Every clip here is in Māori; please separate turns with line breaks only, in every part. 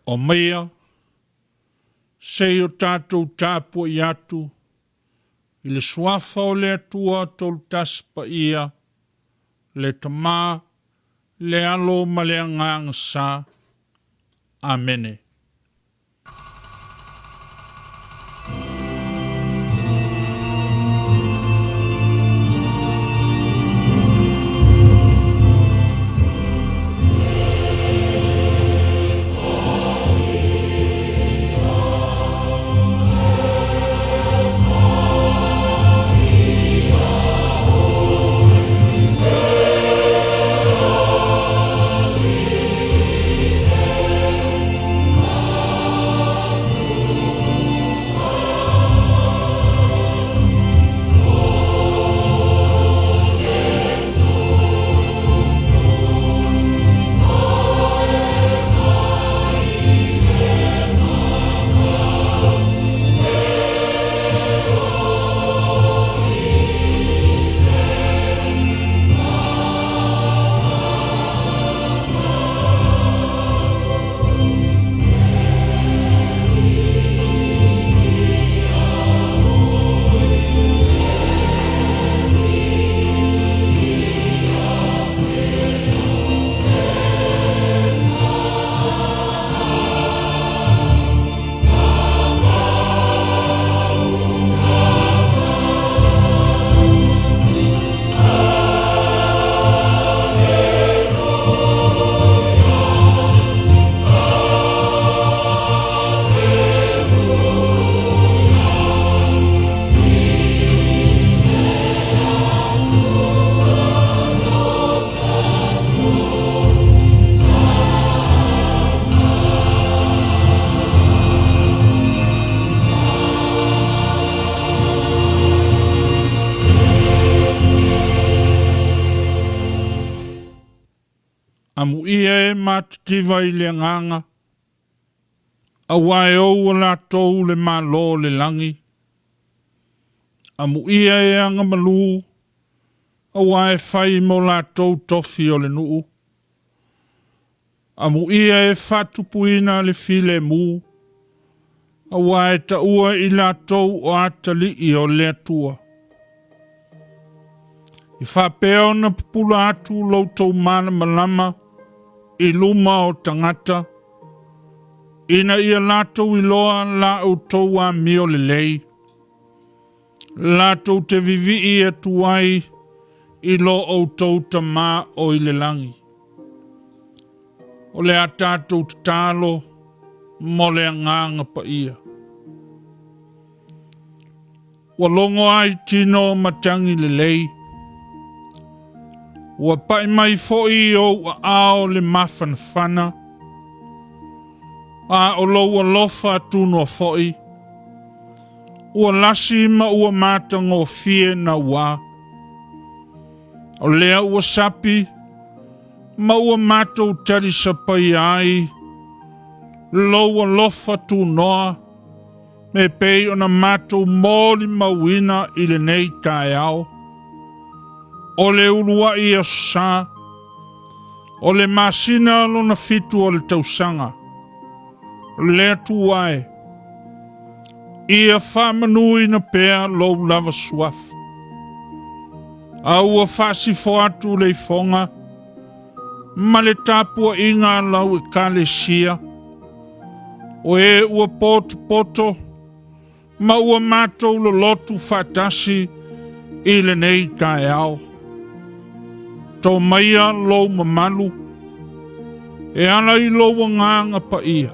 O mea, se o tātou tāpua i atu, i le suafa o le atua tolu taspa ia, le tamā, le alo ma le anganga sa. Amene. Amu ia e matutiva i le nganga. Awae o la tou le malo le langi. Amu ia e anga malu. Awae fai mo la tou tofi o le nuu. Amu ia e fatupuina le file mu. Awae ta ua i la tou o atali i o le atua. I whapeo na pupula atu lo tou mana malama. I luma o tangata, ina ia latou i loa la o tou a mio le lei. Latou te vivi i atuai i lo o tou ta mā o i le langi. O le a tātou te tālo, mo le anganga pa ia. Walongo ai tino matangi le lei. Ua pai mai foi o ao le mafanafana. A o lo ua lofa atuno foi. Ua lasi ma ua matango fie na wā. O lea ua sapi. Ma ua matou tari sapai ai. Lo ua lofa tu noa. Me pei ona matou moli mawina i le nei tae ao. O le ulua i a sa, o le masina alo na fitu o le tausanga, le atuae, i a whamanui na pea lo lava suaf. A ua whasifo atu le fonga, ma le tapua inga lau e kale sia, o e ua poto Ma ua mātou lo lotu whatasi i le nei tae ao. Tō maia lou mamalu, e ana i lou nganga pa ia.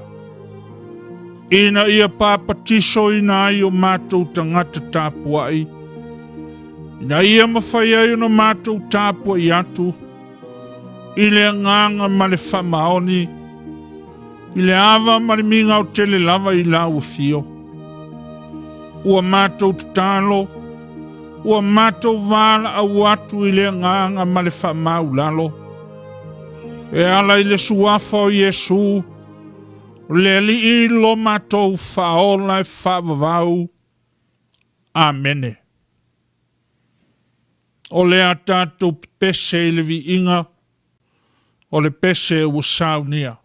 Ina ia pāpatiso ina ai o mātou tangata tāpuai. Ina ia mawhai ai o mātou tāpua i atu. I le nganga ma le whamaoni. I le awa ma le minga o tele lava i la ua fio. Ua mātou tatalo. Ua mātou wala au atu i le nganga ma le whamau lalo. E ala i le suafa o Yesu. Le li i lo mātou whaola e whavavau. Amene. O le a tātou pese i le vi inga. O le pese ua Sauniga.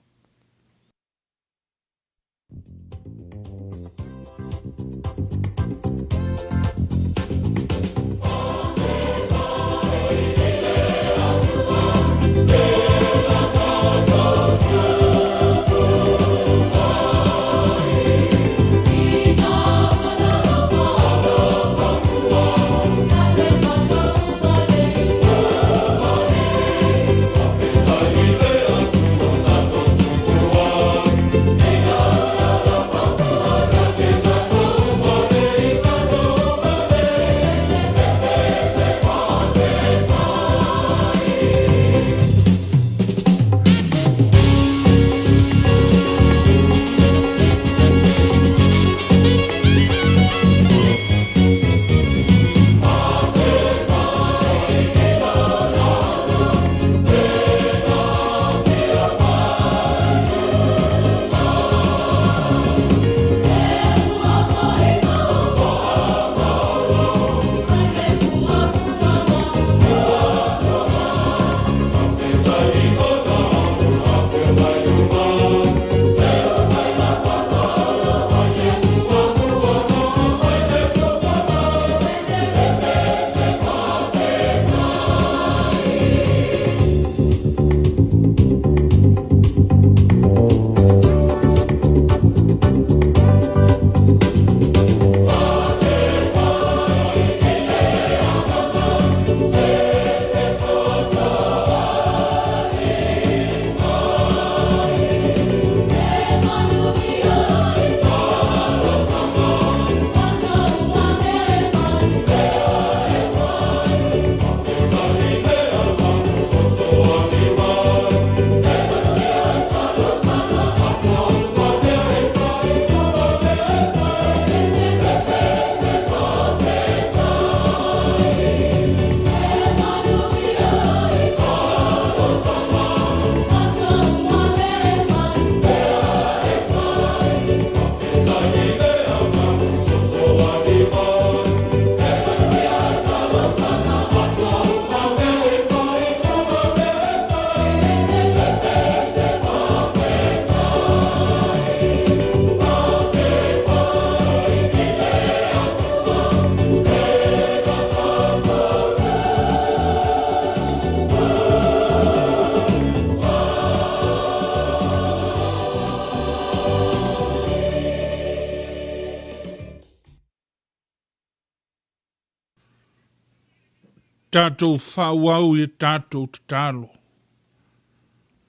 Tātou whauau i tātou tatalo.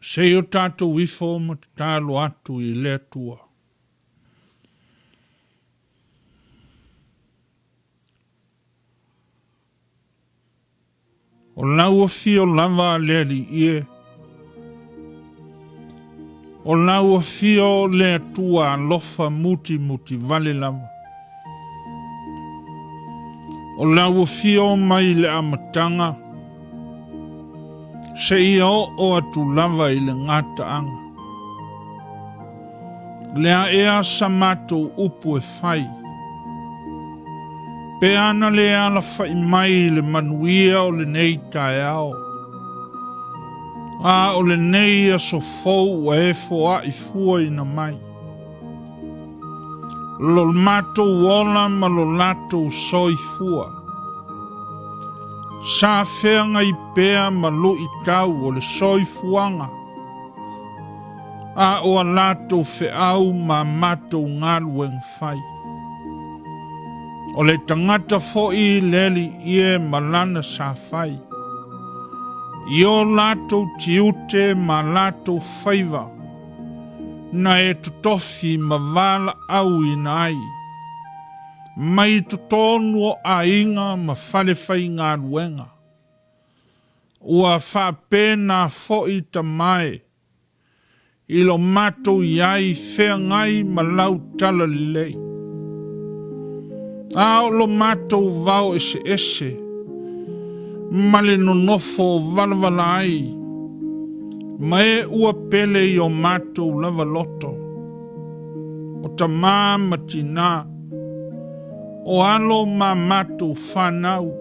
Se o tātou ifo ma tatalo atu i le tua. O lau a fio lava le li ie. O lau a fio le tua lofa muti vale lava. O lau fio mai le amatanga. Se ia o atu lava i le ngata anga. Lea ea samato upu e fai. Pe ana le ala fai mai le manuia o le nei tae ao. A o le nei a so fou a e foa i fua ina mai. Lo mato wola ma lo lato soi fua. Sa feanga i pea ma lo i tau o le soi fuanga. A o a lato fe au ma mato ngalu en fai. O le tangata fo'i leli ie malana sa fai. Io lato tiute ma lato faiva. Na e tutofi ma vala au inai. Mai tutonu o a inga ma fale fai ngā ruenga. Ua whapena fo'i ta mai. Ilo mato iai whea ngai ma lau tala lilei. Ao lo mato vau ese ese. Male no nofo valavala ai. Mae ua pele i o mato lava loto. O ta mama tina. O alo ma mato whanau.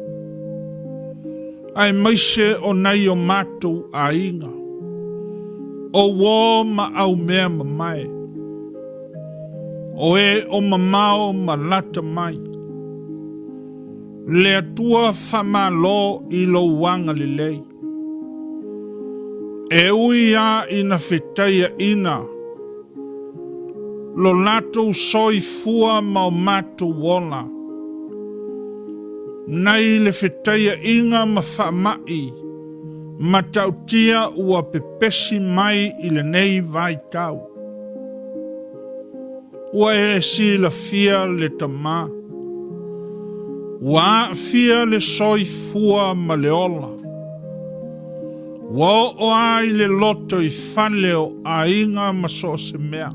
Ai maise o nei o mato a inga. O wō ma au mea ma mai. O e o mamao ma lata mai. Le atua whamalo i lo wanga lilei. E ui a ina whetaia ina. Lo lato soi fua ma o mato wola. Nei le whetaia inga ma whamai. Ma tautia ua pepesi mai i le nei vai tau. Ua e si la fia le tamā. Ua fia le soi fua ma le ola. Ua o ai le loto i fale o a inga ma so se mea.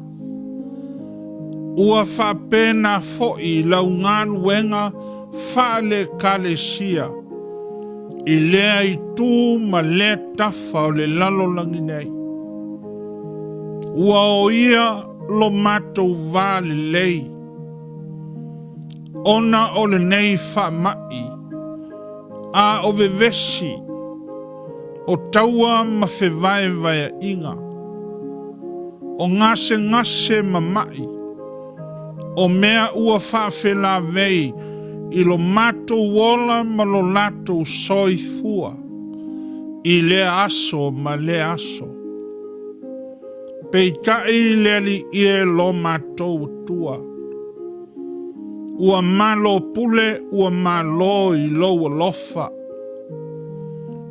Ua whapena fo'i lau ngānu wenga fale kale sia. I lea i tū ma lea tafa o le lalo langi nei. Ua o ia lo matou vale lei. Ona o le nei whamai. A o vevesi. O taua ma whewai vai inga. O ngase ngase ma mai. O mea ua whawhela vei. I lo mato wola ma lo lato soi fua. I le aso ma le aso. Peitai leli ie lo mato tua. Ua malo pule ua malo i lo lofa.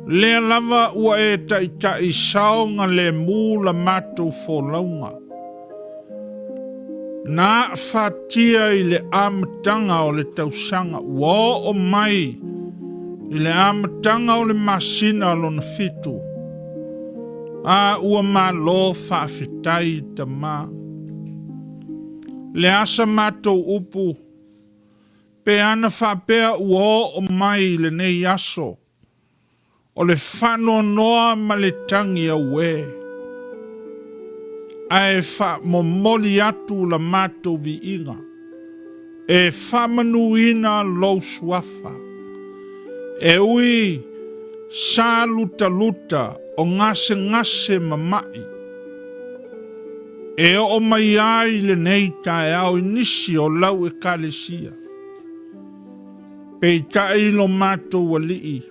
Le lava ua e taitai saonga le mu la mato fo launga. Na fatia i le amatanga o le tausanga. Ua o mai i le amatanga o le masina lo na fitu. A ua malo whawhitai ta mā. Le asa mato upu. Pe ana whapea ua o mai le nei aso. O le whano noa ma le tangi a ue. Ai wha momoli atu la mato vi inga. E Faamanuina lo suafa. E ui sa luta luta o ngase ngase mamai. E o mai ai le nei tae au inisi o lau e kalesia. Pei tai lo mato walii.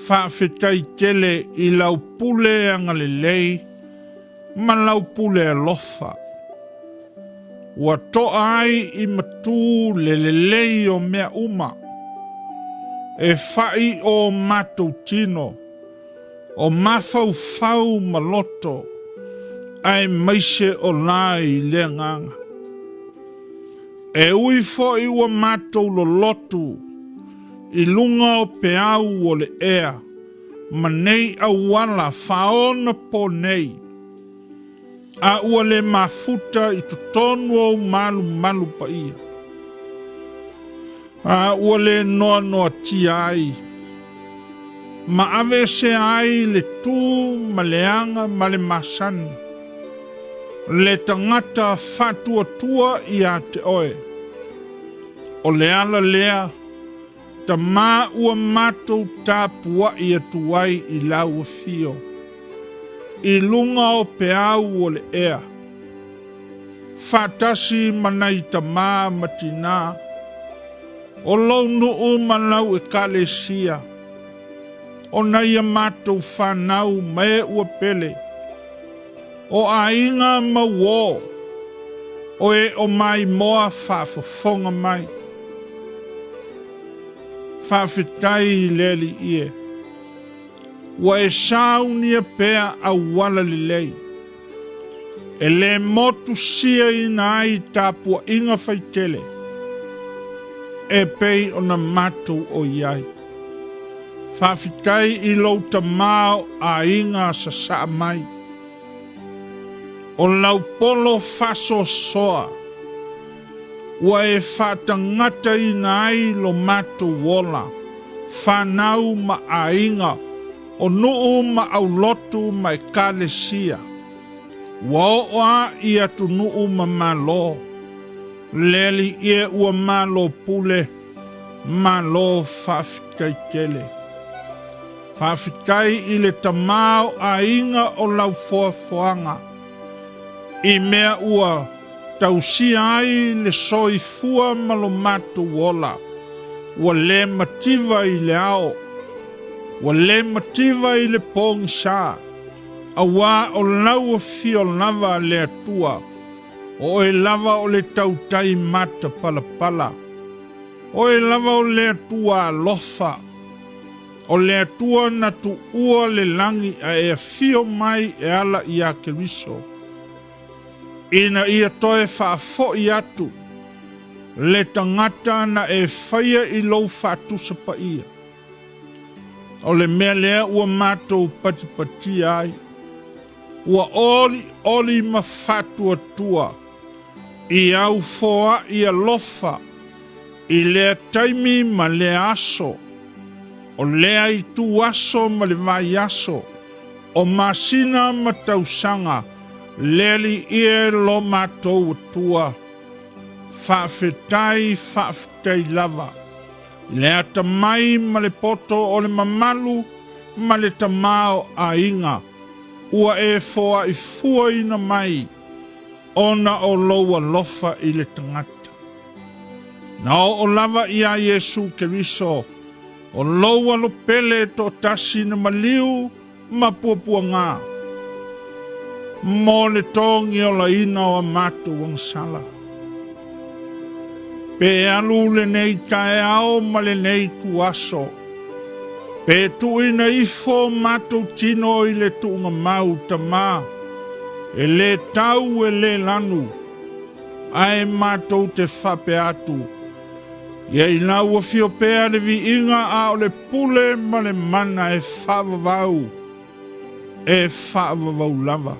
Whawhetai tele i lau pule anga le lei. Ma lau pule alofa. Ua toa ai i matu le lei o mea uma. E whai o matou tino. O mafau fau maloto. Ai maise o lai le nganga. E ui fo i ua matou lo lotu. I lunga o peau o le ea. Ma nei au wala faona po nei. A ua le mafuta i tutonu o malu malu pa ia. A ua le noa noa tia ai. Ma ave se ai le tū ma leanga ma le masani. Le tangata fatua tua i a te oe. O le ala lea. Ta mā ua matou tāpua i atuai i lau fio. I lunga o peau o le ea. Fatasi manai ta mā matina. O launu o manau e kalesia. O naia matou whanau mai ua pele. O a inga ma wo. O e o mai moa whafafonga mai. whawhitai leli ie. Wa e saunia pea au wala lilei. E le motu sia ina ai tapua inga whaitele. E pei o na matou o iai. Whawhitai I lau tamao a inga sa saa mai. O lau polo faso soa. Wa e whatangata ina ai lo matou wola. Whanau ma a inga. O nuu ma au lotu ma e kalesia. Wa oa I atu nuu ma malo. Leli ie ua malo pule. Malo whawhitai kele. Whawhitai I le tamao a inga o lau foafoanga. I mea ua tausia ai le soifua malo matu wola. Wa le mativa I le ao. Wa le mativa I le pongsa. Awa o lau o fio lava le atua. O e lava o le tautai mata pala pala. O e lava o le atua lofa. O le atua na tu ua le langi a e fio mai e ala I a keriso. Ina ia toe whaafo I atu. Le tangata na e whaia I lau whaatusa pa ia. O le mea lea ua mātou patipati ai. Ua oli ma whatua tua. I au foa I a lofa. I lea taimi ma le aso. O lea I tu aso ma le vai aso. O masina ma tausanga. Leli ie lo mātou tua. Whawhitai lava. Lea tamai ma le poto o le mamalu ma le tamao a inga. Ua e foa I fua ina mai. Ona o loa lofa I le tangata. Na o lava I a Yesu Keriso. O loa lo pele to tasi na maliu ma puapua ngā. Mo le tongi o la ina o amatu wang sala. Pe alu le nei tae ao ma le nei kuaso. Pe tu ina ifo matu tino I le tuunga mau tama. E le tau e le lanu. Ai matu te whape atu. Ia ina ua fio pea le vi inga a o le pule ma le mana e whavavau. E whavavau lava.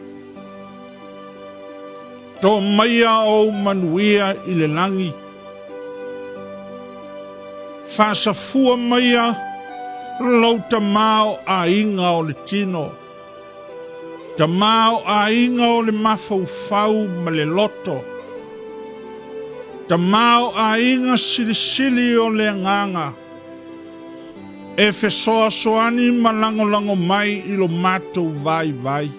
To maia o manuia I le langi. Whasafua maia lau tamao a inga o le tino. Tamao a inga o le mafau ma le loto. Tamao a inga silisili o le nganga. E fesoa soani malango mai I lo matou vai.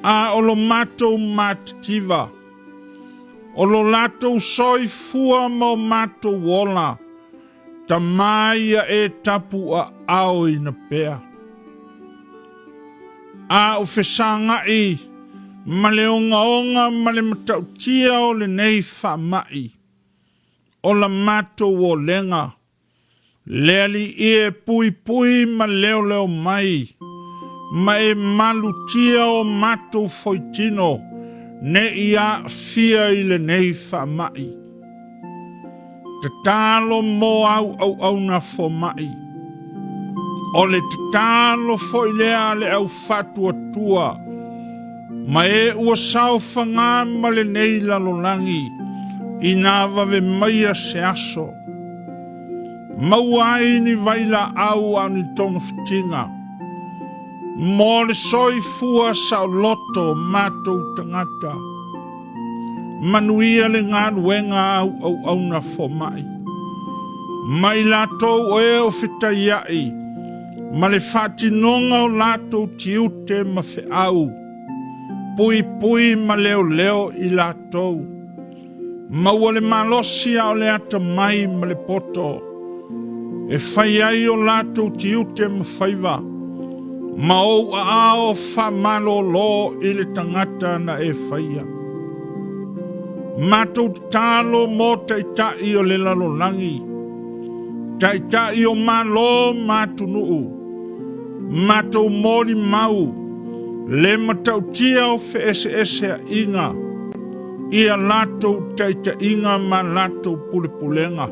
A o lo matou matitiva. O lo latou soifua ma o matou wola. Tamaia e tapu a ao ina pea. A o fesangai. Ma le onga ma le matautia o le nei whamai. O la matou o lenga. Leali e pui ma leo mai. Ma e malutia o matou foitino. Ne ia fia I le nei whamai. Te talo mo au na fomai. O le te talo fo I lea le au fatua tua. Ma e ua sao whanga ma le nei lalolangi. I nā wawe maia se aso. Maua ni vaila au ni tonga fitinga. Mo le soifua sao loto matou tangata. Manuia le ngā ruenga au na fomai. Mai latou e o fitaiai. Ma le whatinonga o latou tiute ma fe au. Pui ma leo I latou. Maua le malosia o le ata mai ma le poto. E whai ai o latou tiute ma whaiva. Ma o a ao whamalo lo I le tangata na e whaia. Matou talo mo te tai o le lalolangi. taita i o malo matunuu, matou moli mau, le matautia o FSS a inga, ia latou taita inga ma latou pulepulenga.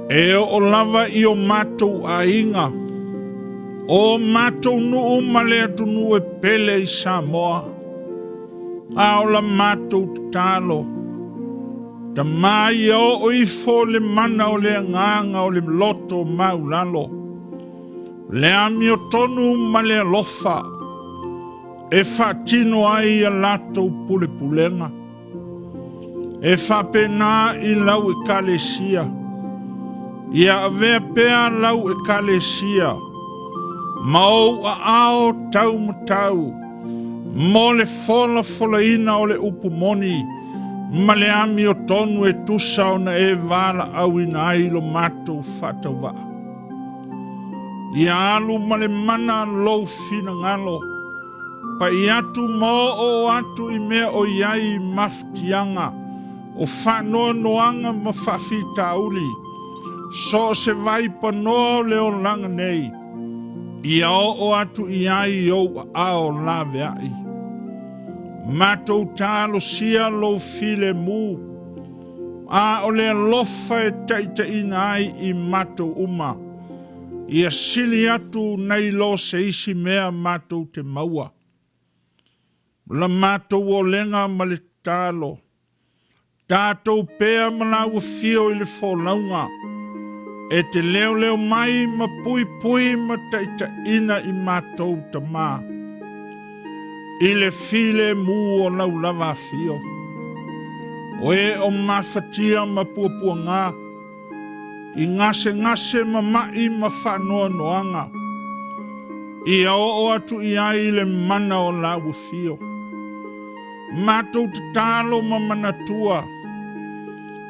E o lava i o matou a inga, o matou nuu ma le atunu e pele i Samoa, a o la matou talo, ta mai o ifo le mana o le nganga o le loto maulalo, le ami o tonu ma le alofa, e fatino ai a latou pulepulenga, e fapena i lau e kalesia, ia avea pea lau e kalesia, mau a ao tau matau, mo le fola ina o le upumoni, ma le ami o tonu e tusa o na e vala au ina ai lo matou fatauva. Ia alu ma le mana lou fina ngalo, pa i atu mo o atu i mea o iai maftianga, o whanoa noanga ma whawhita uli, so se vai panoa le o langa nei, ia o atu i ai o ao lawe ai. Matou talo sia lo file mu, a o le lofa e taita ina ai i matou uma, ia sili atu nei lo se isi mea matou te maua. La matou o lenga ma le talo, tātou pēa malau fio i le wholaunga, e te leo mai ma pui ma taita ina i matou ta maa. I le file mu o lau lava fio. O e o mawhatia ma puapua ngā, i ngase ma mai ma whanoa noanga, i o atu i ai le mana o lau fio. Matou te talo ma manatua,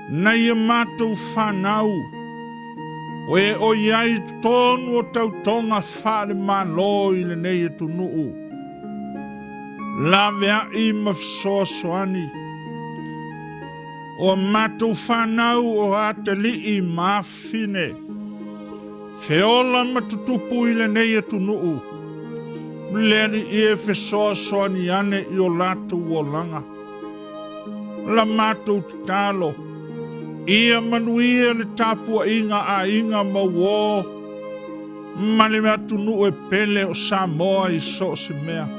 na ia matou whanau, o e o iai tonu o tautonga whare malo i le nei e tunuu. Lavea i mafsoasoani, o matou whanau o atali i mafine, feola matutupu i le nei e tunuu, Mleli i e fesoasoani ane i o latou o langa. La matou talo, ia manuia le tapua inga a inga mauo, male mea tunu e pele o Samoa i so se mea.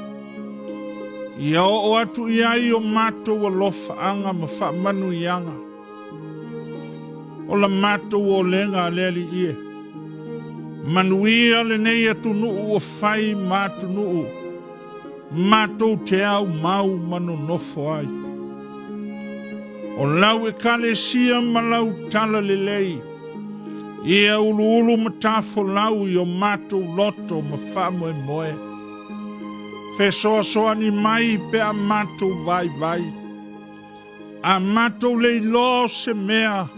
Ia o atu ia i o matou o lofa anga ma whaamanu ianga. O la matou o lenga leli ie. Manuia le nei atunu o whai matunu, matou te au mau manu nofo ai. O lau e kalesia ma lau tala lelei, ia ulu matafo lau i o matou loto ma whamo e moe. Fesoasoani mai pe a matou vai. A matou lei lo se mea,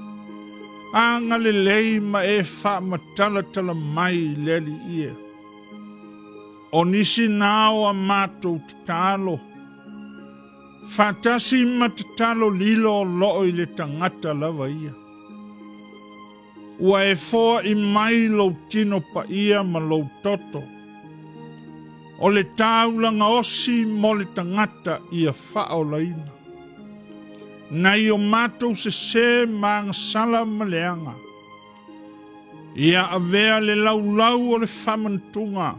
anga lelei ma e whaamatala mai leli ia. O nisi nao a matou te talo, Fatasi matatalo lilo o loo i le tangata lava ia. Ua e foa i mai lou tino pa ia ma lou toto. O le taulanga osi mo le tangata ia whao laina. Na i o matou se maanga sala ma leanga. Ia avea le laulau o le Faamanatuga,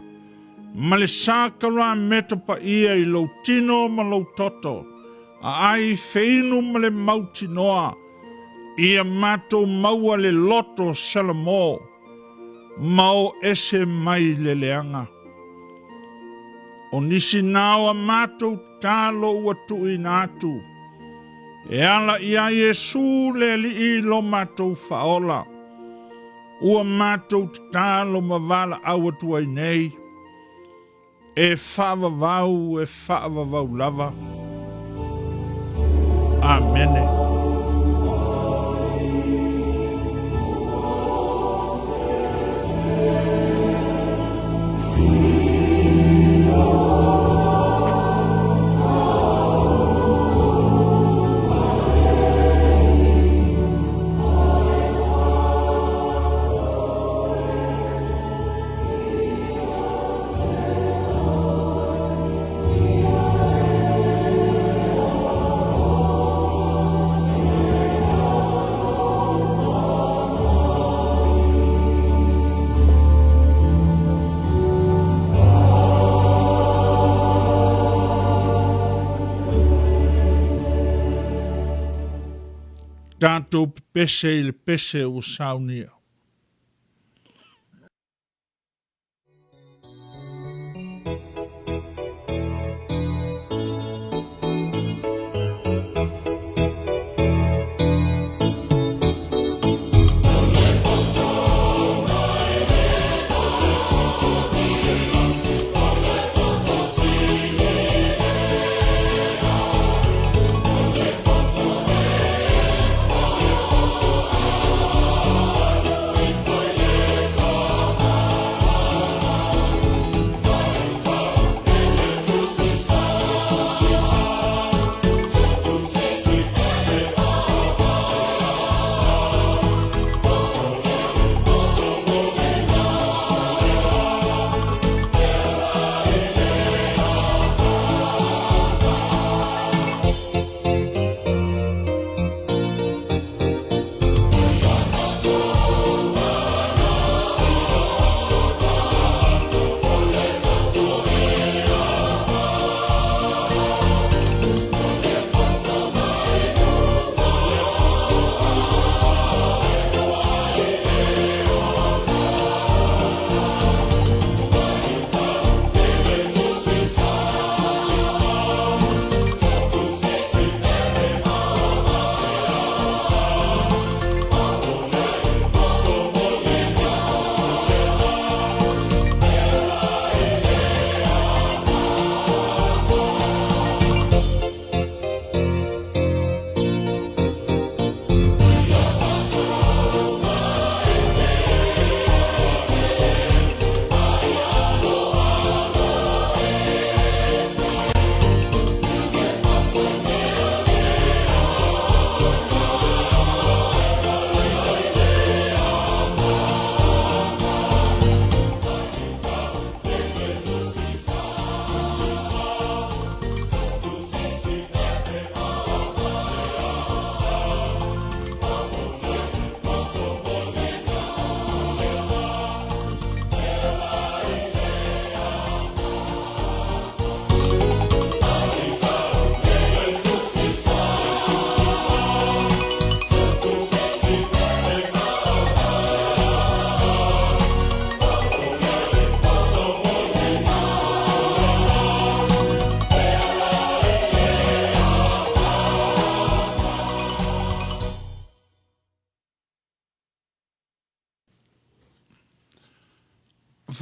ma le sākara meta pa ia i lou tino ma lou toto. A ai feinu ma le mautinoa, ia matou maua le loto salamo, mau ese mai le leanga. O nisi nao a matou talo ua tui natu, e ala ia Yesu le li i lo matou faola, ua matou talo ma vala awa tuai nei, e whaavavau lava. Amene. tātou pese I le pese o Sauniga.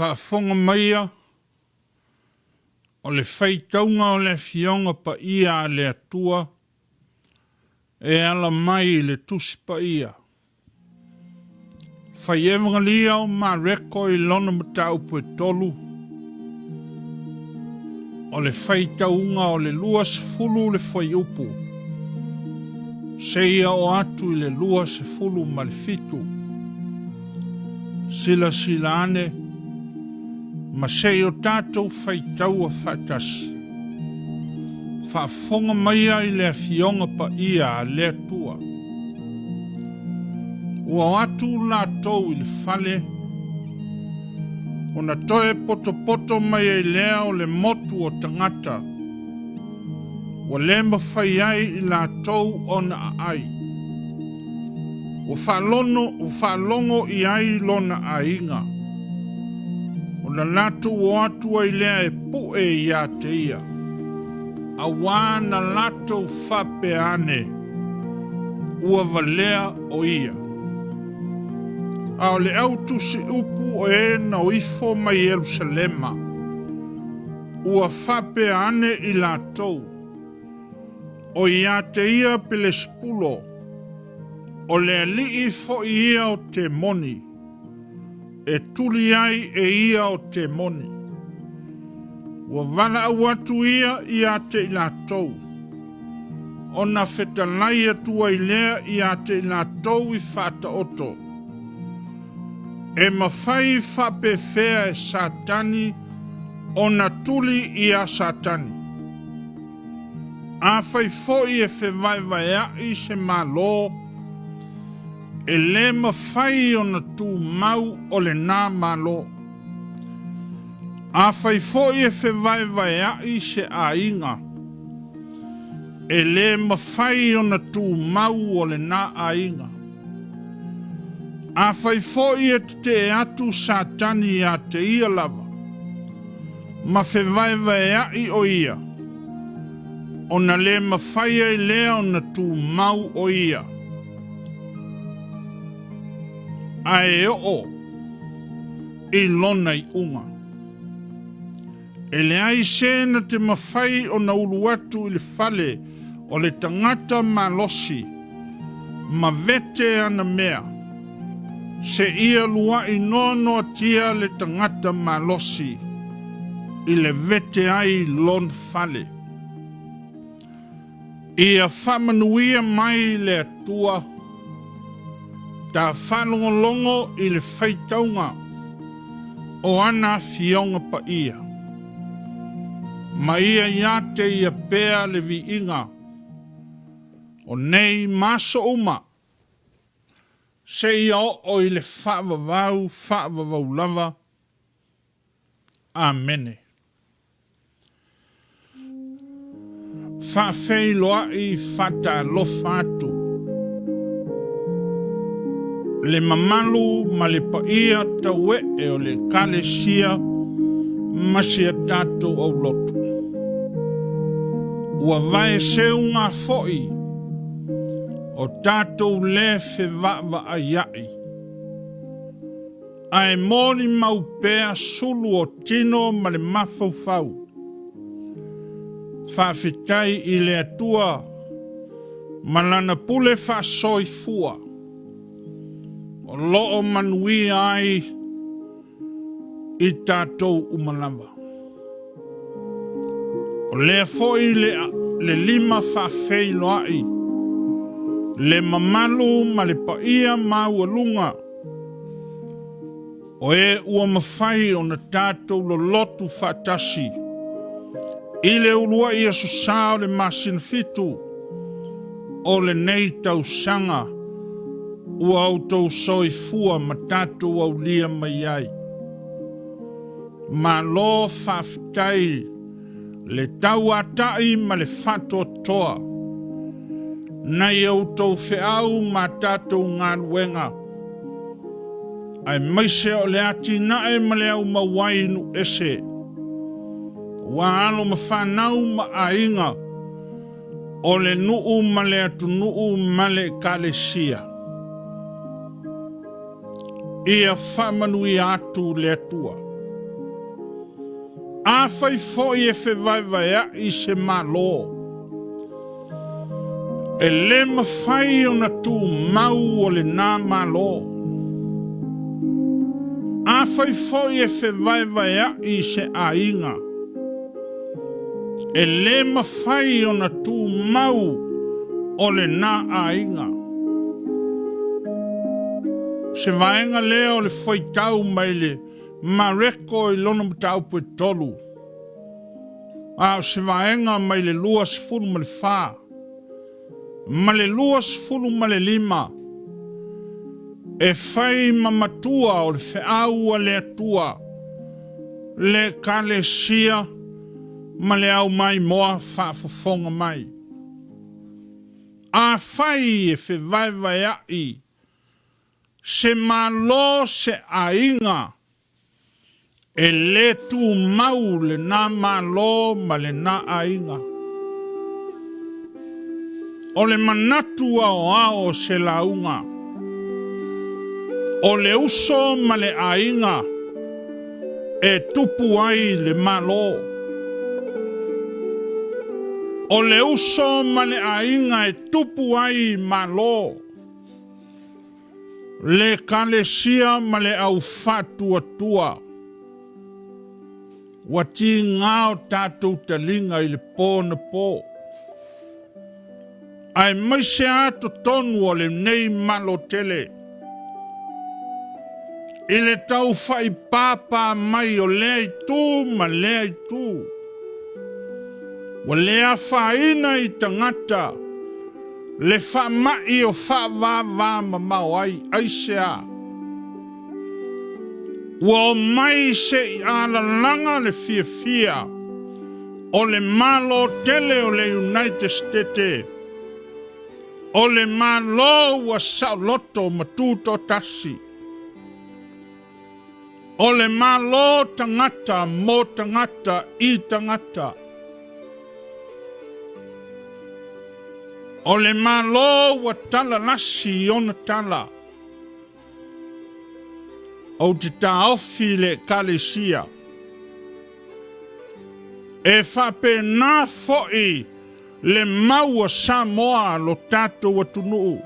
Whaafonga maia o le whaitaunga o le fionga pa ia a le atua e ala mai le tusi pa ia. Whaievanga lia o ma reko I lona matau pue tolu o le whaitaunga o le lua sefulu le whai upu. Seia o atu I le lua sefulu ma le fitu. Sila ane ma sei o tātou whaitau a whaitasi. Whaafonga maia I le fionga pa ia a le atua. Ua atu lātou I le whale, o na toe poto mai I lea o le motu o tangata, ua le mawhai ai I lātou o na ai. Ua whaalongo I ai lona ainga, na latu o atu ai lea e pue ia te ia. A wā na latu whape ane ua valea o ia. A o le au tusi upu o e na uifo mai Jerusalema. Ua whape ane I lātou. O ia te ia pele spulo. O le alii fo ia o te moni. E tuli ai e ia o te moni. Ua vala au atu ia te I lātou. O na whetalai atua I lea ia te I lātou I whata oto. E mawhai whape whea e satani o na tuli ia satani. A whai foi e whewaiwai ai se malo e le mawhai o na tū mau o le nā malo. A whai foi e whewaiwai ai se ainga e le mawhai o na tū mau o le nā ainga. A whai fōi e te atu sātani a te ia lava. Ma whewaiwa e ai o ia. O na le mawhai e lea o na tū mau o ia. A e o i lona i unga. E le ai sēna te mawhai o na ulu atu i le whale o le tangata malosi. Ma vete ana mea. Se ia lua i nono tia le tangata malosi. I le vete ai lon whale. Ia whamanuia mai le atua. Ta whanongolongo i le whaitaunga. O ana fionga pa ia. Ma ia ia te ia pēa le vi inga. O nei maso uma. Se ia o i le whaavavau lava. Amene. Whaafei loa i whata lofa atu. Le mamalu ma le paia taue e o le kalesia masia tato au lotu. Ua vai seu ngā foi o tato le whewava a iai. Ai mōni mau pēa sulu o tino ma le mawhauwhau. Whawhitai i le atua malana pule whasoi fua. O loo manui ai i tātou umalawa. O lea foi le lima whawhei loai. Le mamalu ma le paia maualunga. O e ua mawhai o na tātou lo lotu whatasi. I le ulua i aso sao le masin fitu. O le nei tau sanga. Ua autou soi fua ma tātou au lia mai ai. Ma lo whawhitai le tau atai ma le whato toa. Nei autou whiau ma tātou ngā ruenga. Ai maise o le ati nae ma le au mawainu ese. Wa alo ma whanau ma ainga. O le nuu ma le atu nuu ma le kalesia. Ia whamanui atu le atua. A whai foi e whewaiwa ea i se malo. E le mawhai o na tū mau o le nā malo. A whai foi e whewaiwa ea i se ainga. E le mawhai o na tū mau o le nā ainga. Se vaenga leo le whaitau mai le mareko i lono matau po e tolu. Se vaenga mai le lua sifuru ma le wha. Ma le lua sifuru ma le lima. E whai mamatua o le whiau a le atua. Le kale sia ma le au mai moa whaafafonga mai. A whai e whewaiwa ai. Se malo se ainga. E le tu mau le nā malo ma le nā ainga. O le manatu ao se launga. O le uso ma le ainga. E tupu ai le malo. O le uso ma le ainga e tupu ai malo. Le kalesia ma le au fatua tua. Wati ngao tātou talinga i le pō na pō. Ai maise ato tonu o le nei malo tele. I le tau whai pāpā mai o lea i tū ma lea i tū. Wa lea whaina i tangata. Le whamai o whawawā mamau ai aisea. Wa mai se i ala langa le fia. o le malo tele o le United States, o le malo ua sauloto matuto tasi, o le malo tangata mo tangata I tangata, o le malo ua tala nasi ona tala, o te taofi le kalesia, e whapena fo'i le maua Samoa lo tato watunuu.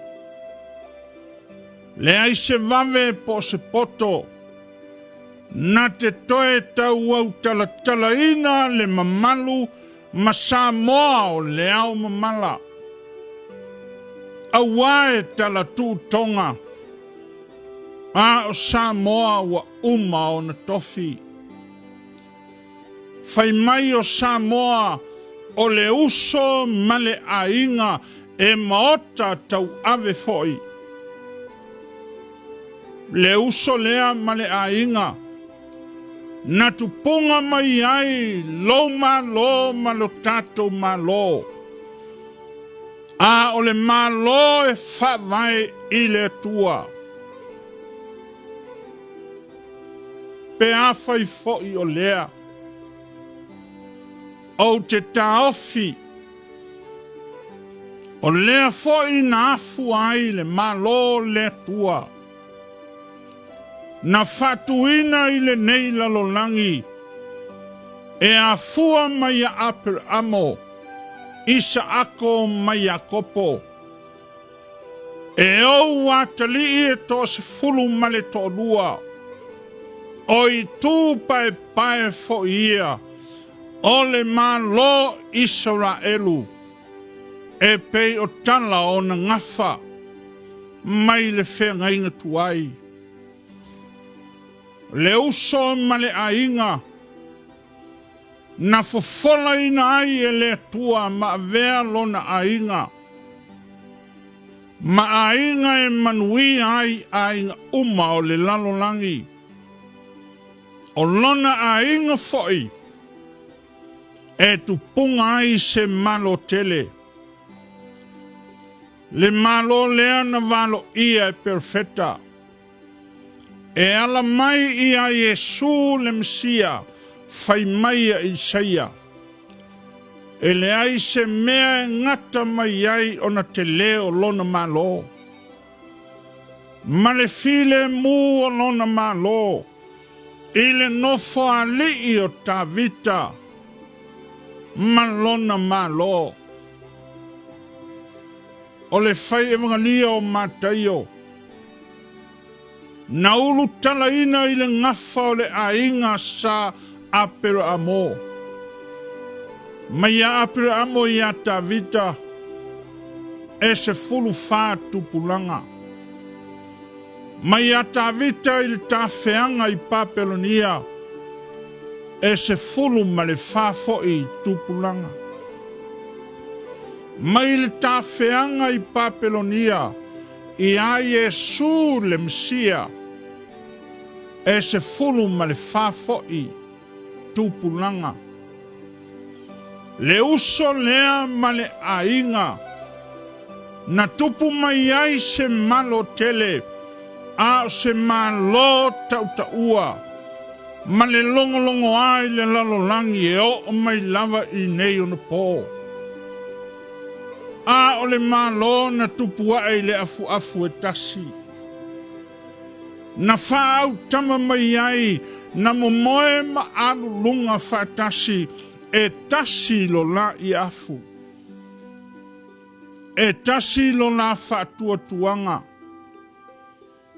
Le aise vave po se poto, na te toe tau au talaina le mamalu ma Samoa o le au mamala. Awae tala tu tonga, a o Samoa wa uma o na tofi. Fai mai o Samoa o le uso male ainga e maota tau ave foi. Le uso lea male ainga na tupunga mai ai lo malo tato malo. A o le malo e whawai I le tua. Pe a fai foi o lea. O te taofi, o lea foi na afu ai le malo le tua. Na fatuina I le nei lalolangi, e afua mai a aper amo, isa ako mai a kopo. E o watali e to se fulu male to lua, o I tu pae fo ia, o le malo Israelu, e pei o tala o na ngafa, mai le whengainga tuai. Le uso male ainga, na fofola ina ai e le tua ma vea lona ainga. Ma ainga e manui ai ainga uma o le lalolangi. O lona ainga foi, e tu punga ai se malo tele. Le malo lea na valo ia e perfetta. E ala mai ia Yesu le Mesia, fai mai a Isaia. E le ai se mea ngata mai ai ona te leo lona malo. Ma le file mu o lona malo. I le nofo a lii o ta vita. Malona malo. O le fai evangalia o mataio. Na ulu talaina I le ngafa o le ainga sa apero amo. Mai a apero amo I a ta vita. E se fulu fa tupulanga. Mai a ta vita I le ta feanga I papelonia. E se fulu ma le fa foi tupulanga. Mai le ta feanga I papelonia. I a Yesu le Mesia. E se fulu ma le fa foi tupulanga. Le uso lea ma le ainga. Na tupu mai ai se malo tele. A se malo tautaua. Ma le longo ai le lalolangi e o mai lava I nei ona po. A o le malo na tupu ai le afu e tasi. Na whaau tama mai ai na momoe ma alu lunga whaatasi e tasi lo la I afu. E tasi lo la whaatua tuanga.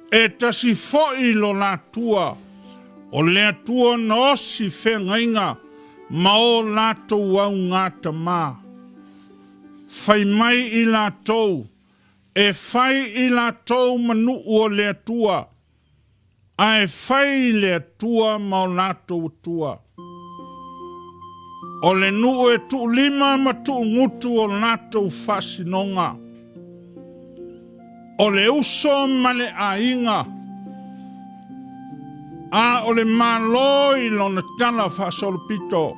E tasi foi lo la tua. O lea tua na osi whengainga ma o lātou au ngāta mā. Whai mai I lātou, e whai I lātou manu o lea tua, a e whai lea tua ma o lātou tua. O le nuu e tu lima ma tu ngutu o lātou whasinonga. O le uso ma le ainga, a o le maloi lona tala whasolpito.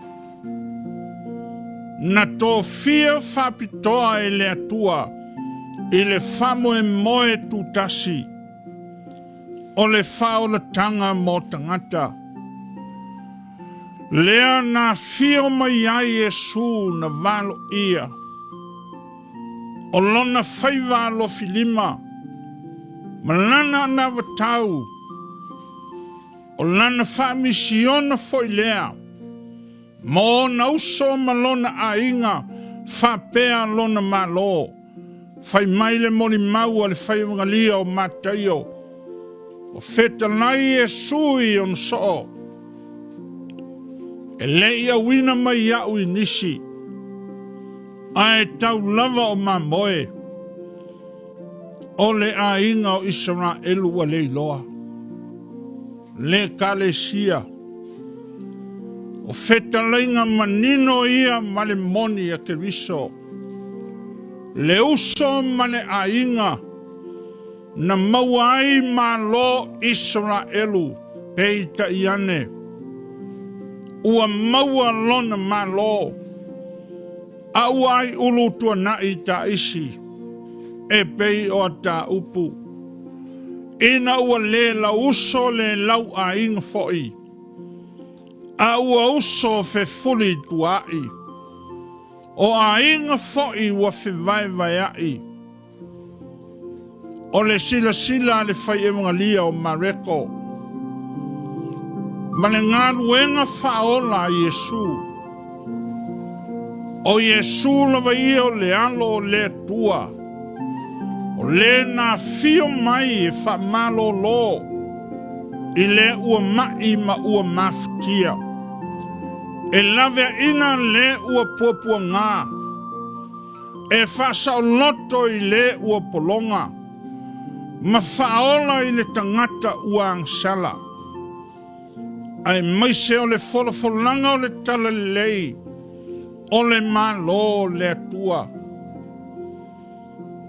na tō fia whapitoa e le atua, i le whamo e moe tūtasi, o le whaola tanga mō tangata. Lea na fio mai ai Yesu na valo ia, o lona whaiva lo filima, malana na watau, o lana whamisiona foi lea, mō na uso malona a inga, whapea lona malo, whai maile mori maua le whai wangalia o mataio, o feta nai e sui on soo, e leia wina mai au i nisi, a e tau lava o mamoe, o le a inga o Israelu a leiloa, le kalesia, o feta lainga manino ia male moni a keriso, le uso male a inga, na mauai ma lo Israelu, peita iane, ua maua lona ma lo, auai ulu tua na i ta isi, e pei o ta upu, ina ua le la uso le lau a inga foi, a ua uso fe fuli tuai, o a inga foi ua fe vai vai ai, o le sila sila le fai evangalia o mareko, ma le ngā ruenga whaola a Yesu, o Yesu lava ia o le alo o le tua, o le na fio mai e whamalo lo, i le ua mai ma ua maftia, e lave ina le ua puapua ngā, e whasao loto i le ua polonga, ma whaola i le tangata ua angsala, ai maise o le wholofolanga o le tala lei, o le malo le atua,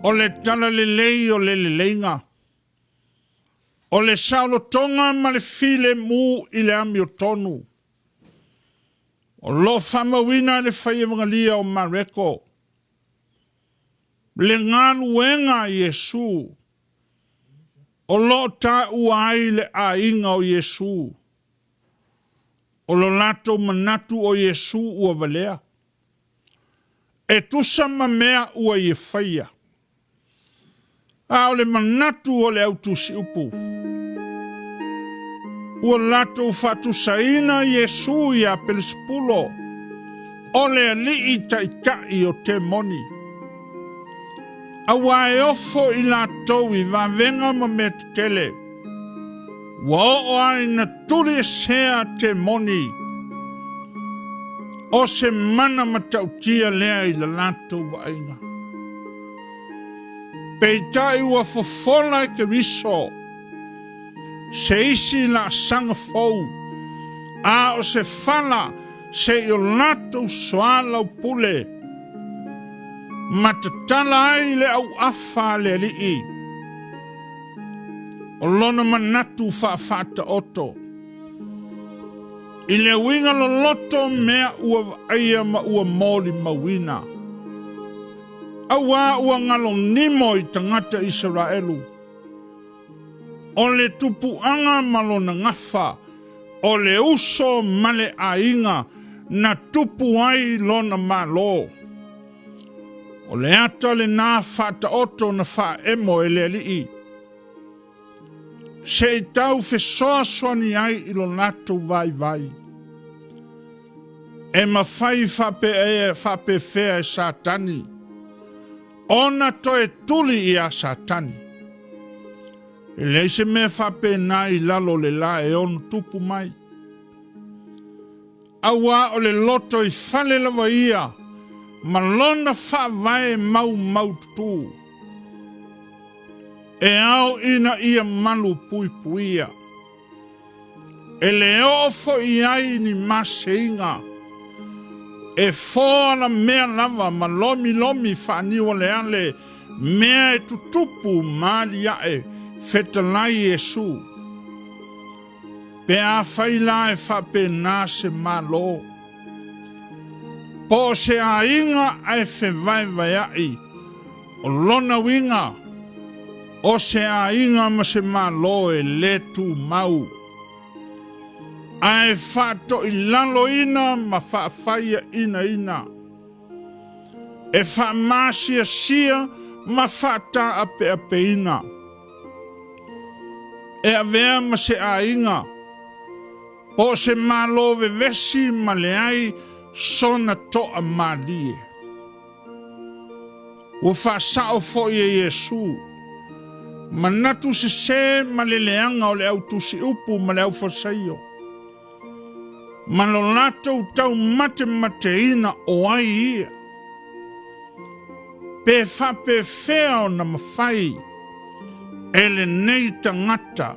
o le tala lei o le leinga, o le saulo tonga ma le file mu i le ami o tonu, o lo whamawina le whaiawangalia o mareko, le ngānu wenga Yesu, o lo ta uai le a inga o Yesu, o lo lato manatu o Yesu ua valea, e tusa ma mea ua i whaia, a o le manatu o le autusi upu, ua lato ufatu saina Yesu i a Pelispulo, o le alii taitai o te moni, a wae ofo i lato i vavenga ma me te tele, wa o ai na turi e sea te moni, o se mana matautia lea i la lato wainga. Peitai ua fofola e ke riso, se isi la sanga fau, a o se fala se i o lato soala o pule, matatala ai le au afa le lii, o lona manatu whaafata oto. I le winga lo loto mea ua aia ma ua moli mawina. Awa ua ngalo nimo i tangata Israelu. O le tupu anga malona ngafa, o le uso male a inga na tupu ai lona malo. O le ata le nā whata oto na wha emo e le alii. Se i tau fe soa soani ai i lo nato vai vai. E ma fai whape fea e satani. Ona to e tuli i a satani. E leise me whape na i lalo le la e on tupu mai. Awa o le loto i whale lawa ia. Ma lona wha vai mau mau tu. E au ina ia malu pui puia. E le ofo i ai ni maseinga. E fōna mea lava ma lomi lomi whaniwa le ale. Mea e tutupu maali ae whetalai Yesu. Pe a whaila e whape nā se malo. Po se a inga ai fe vai vai ai. O lona winga. O se a inga ma se malo e le tu mau. Ai fato i lalo ina ma fa faia ina. E fa masia sia ma fata ape ina. E avea ma se a inga. Po se malo ve vesi ma le ai sona to a malie. O fa sao fo ye Yesu. Manatu se ma le leanga o le au tusi upu ma le au fasaio. Malolato tau mate ina o ai ia. Pe fa pe fea o na mawhai. Ele nei tangata.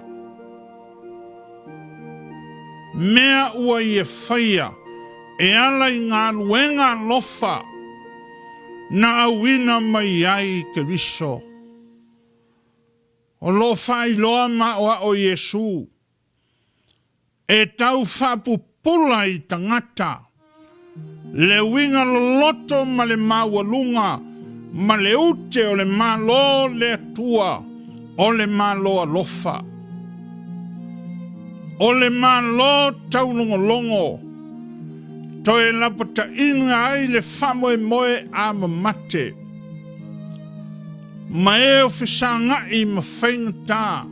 Mea ua ia whaia. E ala i ngā luenga lofa. Na awina mai ai ke riso. O lo whai loa maua o Yesu. E tau whapu pula i tangata. Le winga loto ma le mawalunga. Ma le ute o le malo le atua. O le malo alofa. O le malo tau longo. Toe lapata inga ai le famo e moe a mamate. Ma e o fisanga i mawhaingata.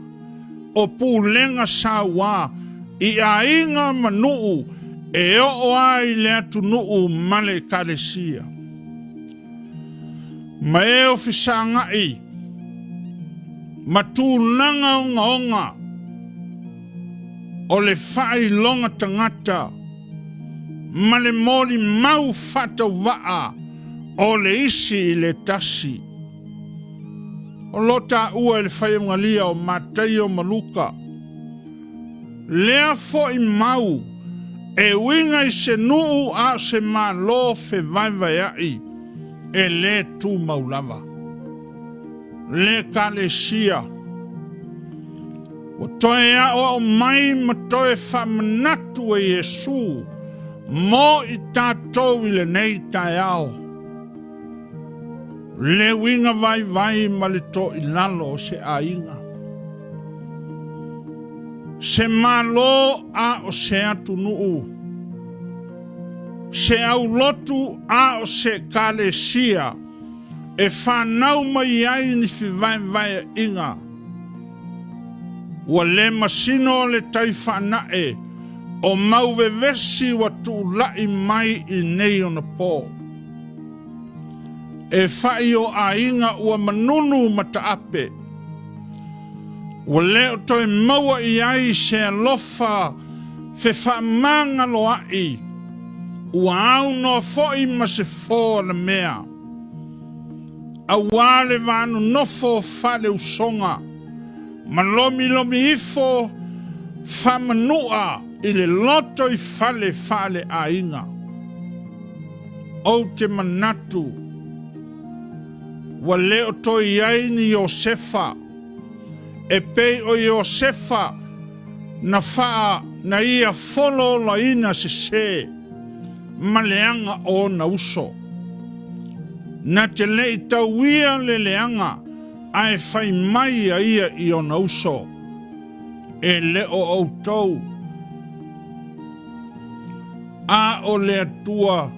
O pūlenga sawa. I a inga manuu. E o ai le atu nuu male kalesia. Ma e o fisanga i. Ma tūlanga onga. O le whai longa tangata. Ma le moli mau fata waa. O le isi i le tasi. O lota ua le whaiungalia o matai o maluka. Lea fo i mau. E winga i se nuu a se ma lo fe vai ai. E le tu maulava. Le kalesia. O toe a o mai ma toe Faamanatu e Yesu. Mo i tātou i le nei tai ao. Le winga vai ma le to i lalo se a inga. Se malo a o se atu nuu. Se au lotu a o se kalesia. E whanau mai ai ni fi vai inga. Ua le masino le tai whanae. O mauwe vesi wa tūlai mai i nei ona pō. E whai o a inga ua manunu mataape. Ua leo toi maua i ai se alofa fe whamanga loa i. Ua au no foi ma se fō na mea. A wale vanu nofo fale usonga. Ma lomi ifo whamanua i le loto i fale a inga. O te manatu. Wa leo toi ai ni Iosefa. E pei o Iosefa na faa na ia folo la ina se. Maleanga o na uso. Na te lei tauia le leanga. Ai fai mai a ia i o na uso. E leo au tau. A o le atua.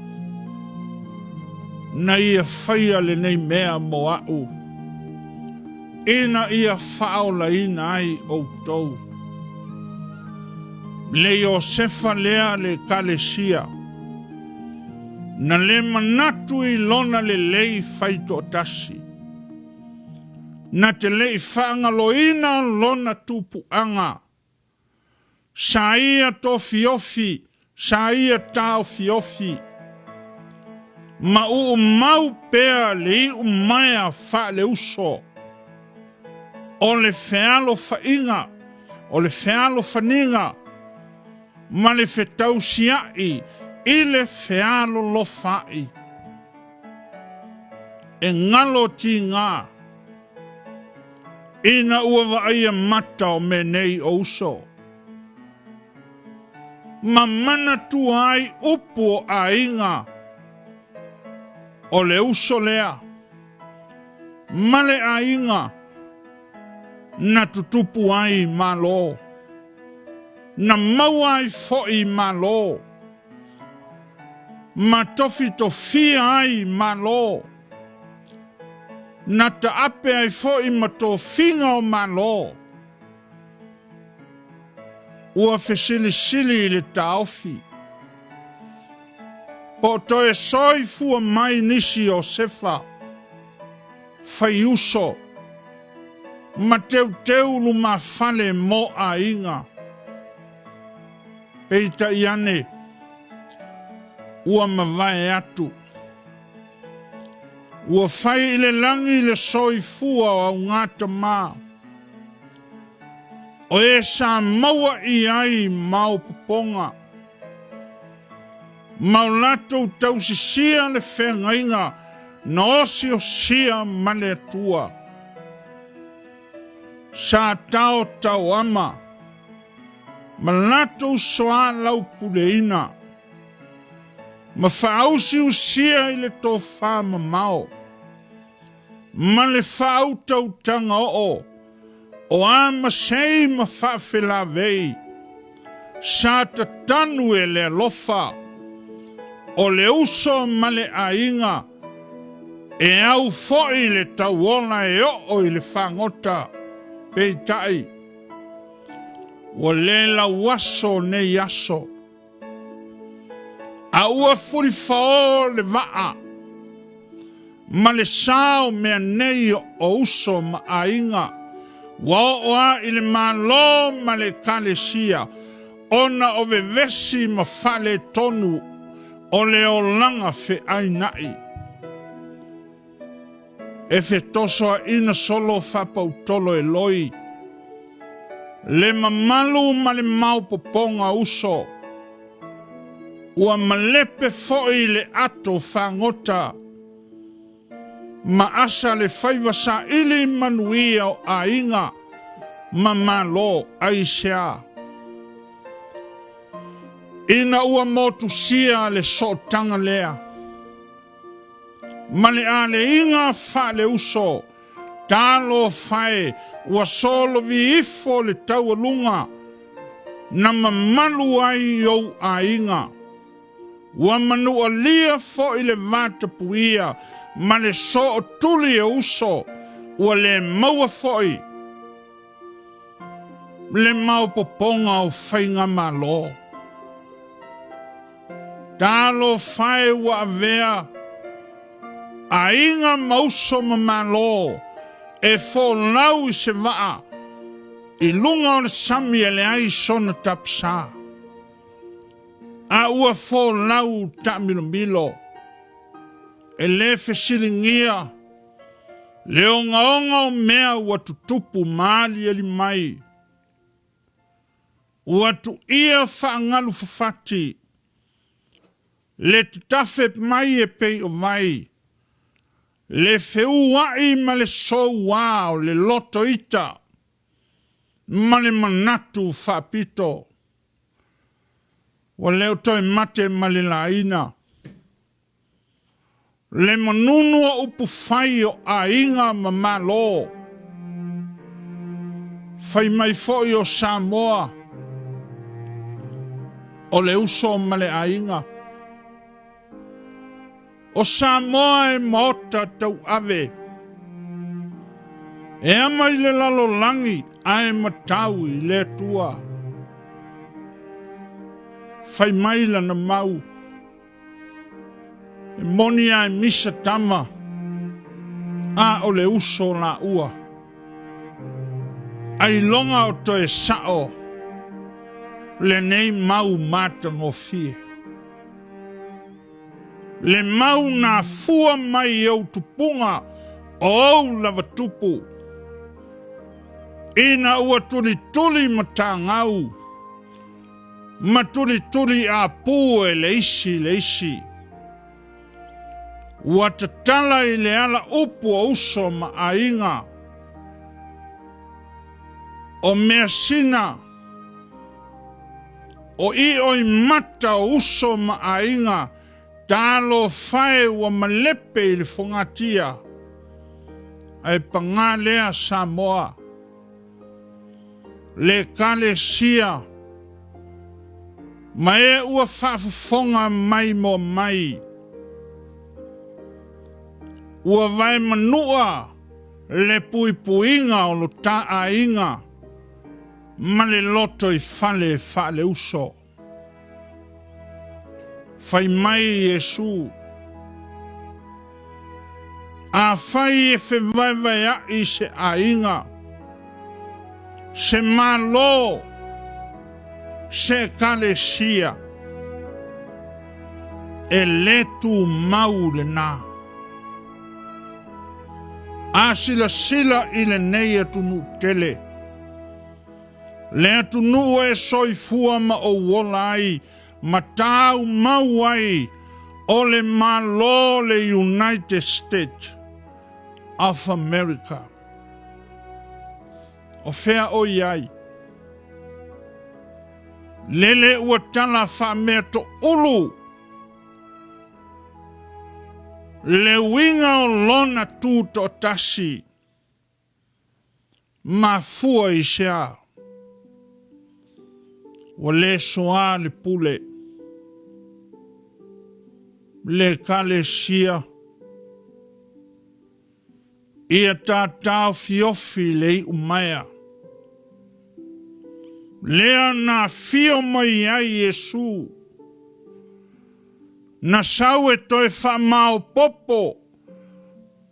Na ia fai le nei mea mo au. Ina ia fao la ina ai au tau. Le Iosefa lea le kalesia. Na le manatu i lona le lei faito tasi. Na te lei whanga loina lona tupuanga. Sa ia to fiofi, sa ia tau fiofi. Ma u mau pea le i maia fa le uso. O le fealo fainga, o le fealo faninga. Ma le fetau siai. Ile fealo lo fai. E ngalo ti ngā. Ina ua vaia mata o me nei o uso. Ma mana tu ai upo a inga. o le uso lea. Male ainga na tutupu ai malo. Na mau ai foi malo. Ma tofi tofia ai malo. Na ta ape ai foi ma tofinga o malo. Ua fesili le taofi. Po to e soi fua mai nisi o sefa. Fai uso. Ma teu luma fale mo a inga. Peita iane. Ua mawai atu. Ua fai ile langi le soi fua o ngata maa. O e sa maua i ai mau poponga. Mau lato tau si sia le whengainga na osi o sia male atua. Sa tau ama. Ma lato soa lau puleina. Ma whaausi o sia i le tō whama mau. Ma le whaau tau tanga o. O ama sei ma whawhela vei. Sa ta tanu e le alofa. O le uso ma le ainga. E au foi le tauona e o i le whangota. Peitai. O le la waso ne yaso. A ua furi fao le waa. Ma le sao mea nei o uso ma ainga. Wa oa i le malo ma le kalesia. Ona o vevesi ma fale tonu. O le o langa fe ainai. E fe toso ina solo whapautolo e loi. Le mamalu ma le mau poponga uso. Ua malepe foi le ato whangota. Ma asa le whaiva sa ili manuia o ainga. Ma malo aisea. Ina ua motu sia le sotanga lea. Ma le ale inga fa le uso. Talo fae ua solo vi ifo le tau lunga. Na mamalu ai au ainga. Ua manua lia fo i le vata puia. Ma le so o tuli e uso. Ua le maua foi. Le mau poponga o whainga malo. Talo fae ua avea. A inga mauso ma malo. E fo lau i se waa. I lunga o le sami e le ai sona tapsa. A ua fo lau ta milo. E le fesilingia. Le onga o mea ua tutupu maali eli mai. Ua tu ia whaangalu fafati. Le tutafe mai e pei o vai. Le feu wai ma le so wao le loto ita. Ma le manatu whapito. Wa leo toi mate ma le laina. Le manunu o upu fai o a inga ma malo. Fai mai foi o Samoa. O le uso ma le a inga. O Samoa e mota tau ave. E ama i le lalo langi a e matau i le tua. Fai maila na mau. E moni a e misa tama. A o le uso la ua. Ai longa o to e sao. Le nei mau mata ngofie. Le mau na fua mai au tupunga o au lava tupu. Ina ua tuli matangau. Ma tuli a pu e leisi. Ua tatala i le ala upu o uso ma ainga. O mea sina. O i oi mata o uso ma ainga. Talo fai ua malepe i le fongatia. Ai pangalea Samoa. Le kalesia. Ma e ua whaafufonga mai mo mai. Ua vai manua le puipuinga o lo taa inga. Ma le loto i fale uso. Fai mai Yesu. A fai e fe vai ai se ainga. Se malo. Se kalesia. E letu mau le na. A sila i le nei atunu tele. Le atunu e soifua ma o wolai. Ma tau mau ai. O le malo le United States of America. O fea o iai. Lele ua tala wha mea to ulu. Le winga o lona tu to tasi. Ma fua i sea. Wa le soa le pule. Le kalesia. Ia tātau fiofi le i umaya. Lea na fio mai ai Yesu. Na sau e toi wha mao popo.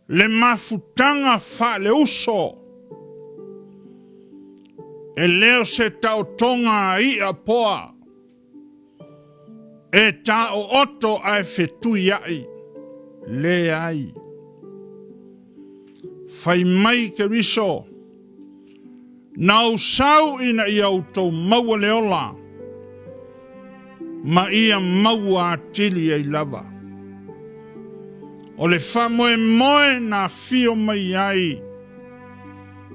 Le mafutanga wha le uso. E leo se tau tonga i a poa. E ta o oto ai fetu iai. Le ai. Fai mai ke riso. Nau sau ina i autou maua leola. Ma ia maua atili ai lava. O le whamoe moe na fio mai ai.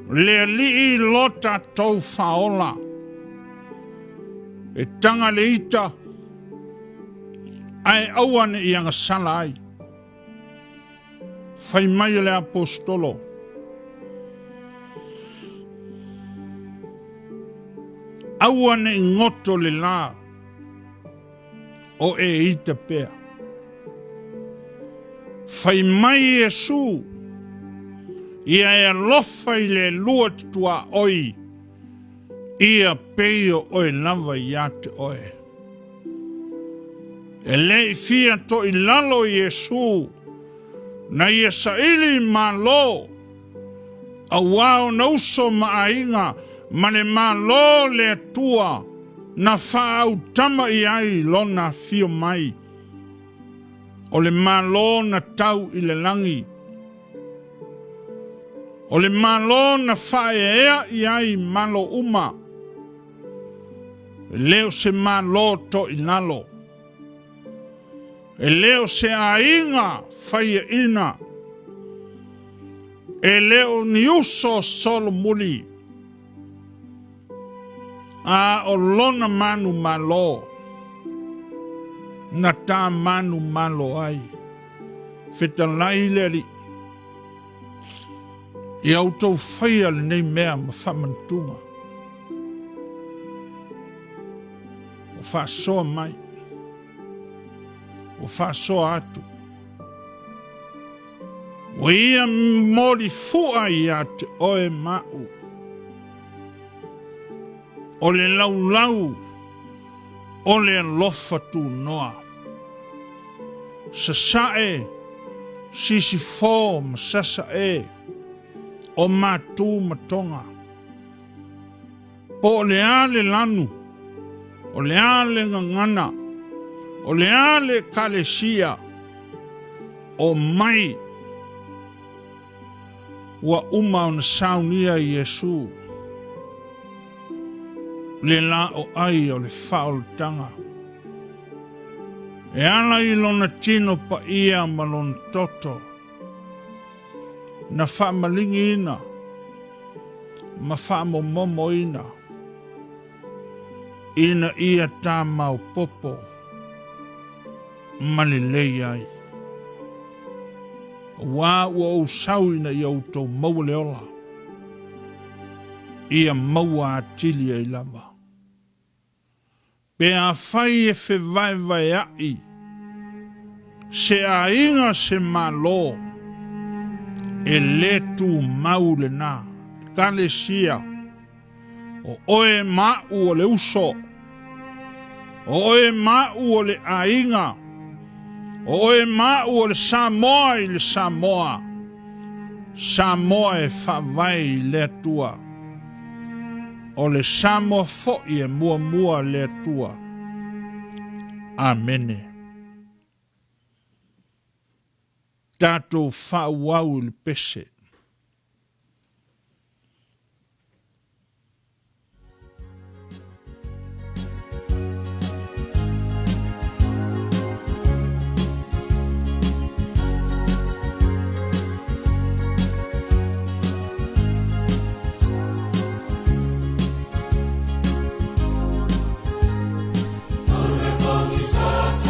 Le alii lota tau whaola. E tanga le ita. Ai awane i anga sala ai. Fai mai le apostolo. Awane i ngoto le la. O e ita pea. Fai mai Yesu. Ia e alofa i le lua tua oi. Ia peio oe lava i ate oe. E le fia to i lalo Yesu. Na ia saili ma lo. A wao na uso ma ainga. Ma le ma lo le tua. Na whaau tama i ai lona fio mai. O le ma lo na tau i le langi. O le ma lo na whae ea i ai malo uma. E leo se ma lo to i nalo. E leo se ainga whaia ina. E leo ni uso solo muli. A o lona manu malo. Na tā manu malo ai. Feta lai leri. I autou whaia le nei mea ma Faamanatuga. O whaasoa mai. O whaasoa atu. O ia mori fua i ate oe mau. O le lau. O le alofa tu noa. Sasae. Sisi fo ma sasae. O matu matonga. Po le ale lanu. O le ale ngangana. O le ale kalesia. O mai. Wa uma ona Sauniga Yesu. Le la o ai o le whaoltanga. E ala i lona tino pa ia ma lona toto. Na whaamalingi ina. Ma whaamomomo ina. Ina ia tā mau popo. malelei ai. Ua ua usauina i au tau mau leola. Ia maua atili ai lava. Pe a fai e fe vai ai. Se a inga se malo. E le tu maule na. Kale sia. O oe mau o le uso. O oe mau o le a inga. O oe mau o le Samoa i le Samoa. Samoa e fa vai le tua. O le Samoa fo i e mua le tua. Amene. Tato fa wau le pese.
Sa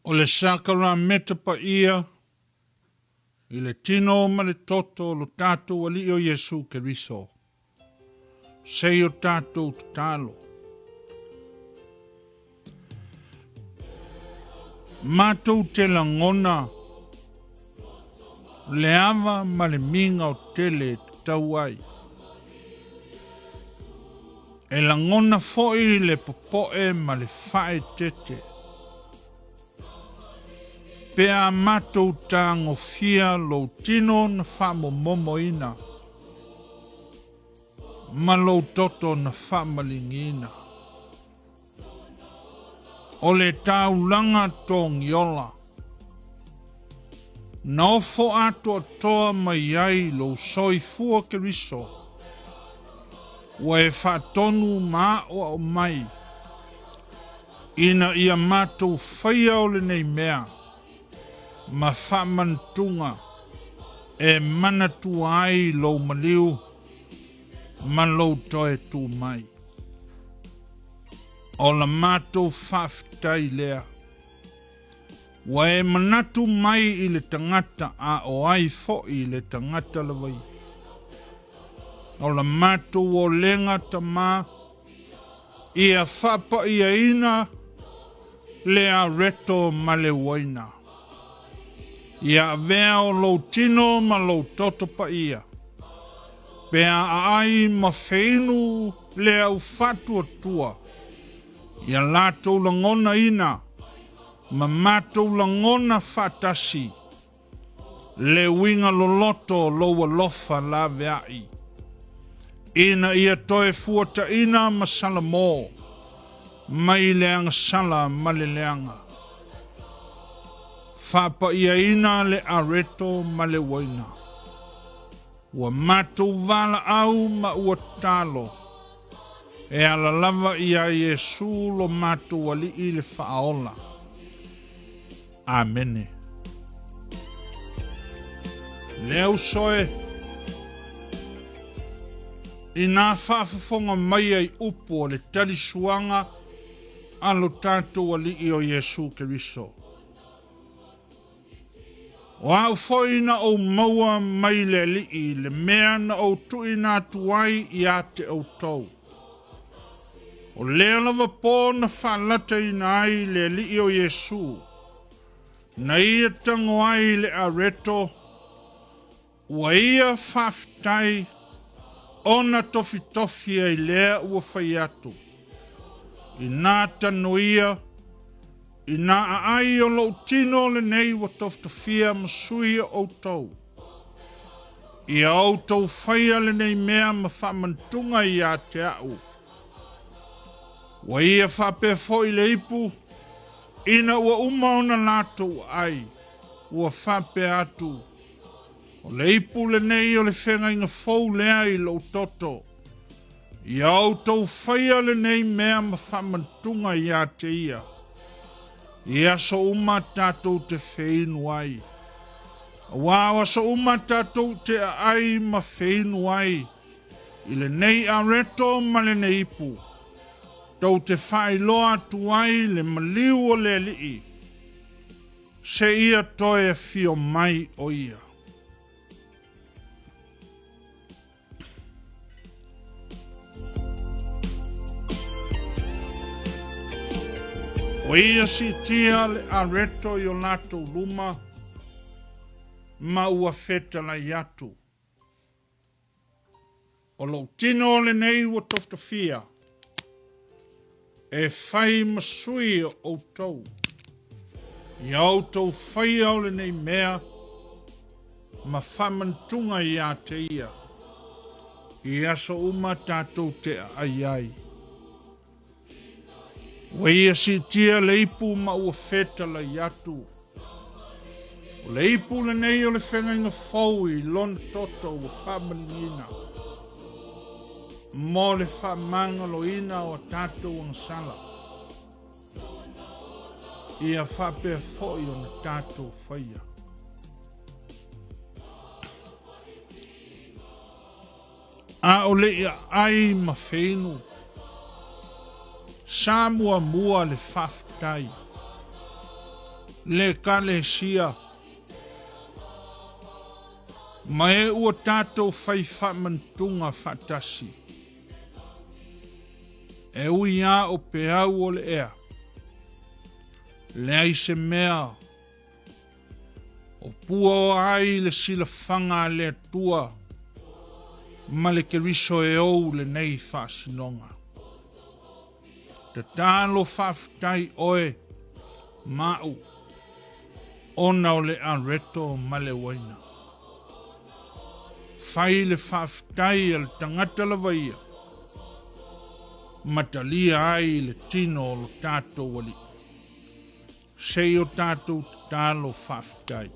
O le sakara meta pa ia, i le tino ma le toto lo tātou ali o Yesu Keriso. Sei o tātou talo. Mātou te langona, le ava ma le minga o tele tau ai. E langona foi le popoe ma le fae tete. Pea mātou tā ngofia lo tino na whamo momoina. Ma lo toto na whamalingina. O le taulanga tō ngiola. Na ofo ato atoa mai ai lo soifua Keriso. Wa e whatonu maa o mai. Ina ia mātou whaia o le nei mea. Ma Faamanatuga e manatu ai lo maliu ma lo toe tu mai. O la mātou whawhitai lea. Wa e manatu mai i le tangata a o ai fo i le tangata lawai. O la mātou o lenga ta mā ia whapa ia ina le a reto ma le waina. Ia vea o lo tino ma lo toto pa ia. Pea ai ma feinu le au fatu atua. Ia latou langona ina. Ma matou langona fatasi. Le winga lo loto lo walofa la veai. Ina ia toe fuata ina ma salamo. Ma i leanga sala ma le leanga. Whapa ia ina le areto ma le waina. Ua mātou wala au ma ua talo. E ala lava ia Yesu lo mātou ali i le whaola. Amene. Leo soe. Ina whaafafonga mai ai upo le talisuanga alo tātou ali i o Yesu Keriso. Wa foina o maua mai le lii le mea na o tuina tuai i ate o tau. O lea lava pō na whalata ina ai le lii o Yesu. Na ia tango ai le areto. Ua ia whaftai o na tofi tofi ai lea ua whai atu. I nā tanu ia. I nā ai o lo tino le nei wa toftofia masuia o tau. I au tau whaia le nei mea ma Faamanatuga i a te au. Wa ia whape foi le ipu. Ina ua umauna lātou ai. Ua whape atu. O le ipu le nei o le whenga inga fau lea i lo toto. I au tau whaia le nei mea ma Faamanatuga i a te ia. Ia so uma tātou te wheinu ai. Wawa so uma tātou te ai ma wheinu ai. I le nei areto ma le nei ipu. Tau te whailoa tu ai le maliu o le lii. Se ia toe fio mai o ia. O ia si tia le areto i o lato luma, ma ua feta la iatu. O lo tino le nei ua toftofia, e whai masui o tau. I au tau whai au le nei mea, ma Faamanatuga i a te ia. I aso uma tātou te ai ai. Wa ia si tia le ipu ma ua feta la iatu. O le ipu le nei o le whenga inga fau i lona toto ua whamanina. Mo le whamanga lo ina o tātou ang sala. Ia whape foi o na tātou whaia. A o le ia ai ma whenu. Sa mua le whaftai. le kalesia. Ma e ua tātou whai Faamanatuga whatasi. E ui a o pe au o le ea. Le ai se mea. O pua o ai le sila whanga le tua. Ma le keriso e ou le nei whaasinonga. Te tālo whawhitai oe. Mau. Ona o le areto ma le waina. Whai le whawhitai al tangata la vaia. Matalia ai le tino o lo tātou wali. Sei o tātou tālo whawhitai.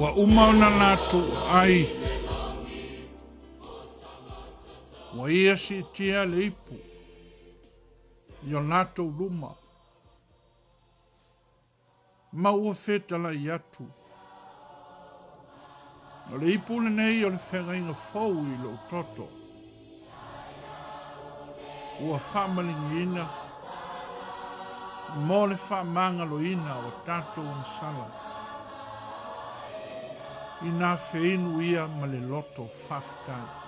Wa umauna latu ai. Wa ia si tia le ipu. Yo latu luma. Ma ua feta la iatu. O le ipu le nei o le whengainga fau i lo toto. Ua whamalingina. Mo le whamangaloina o tātou nsala. Ina feinu ia ma le loto whawhitai.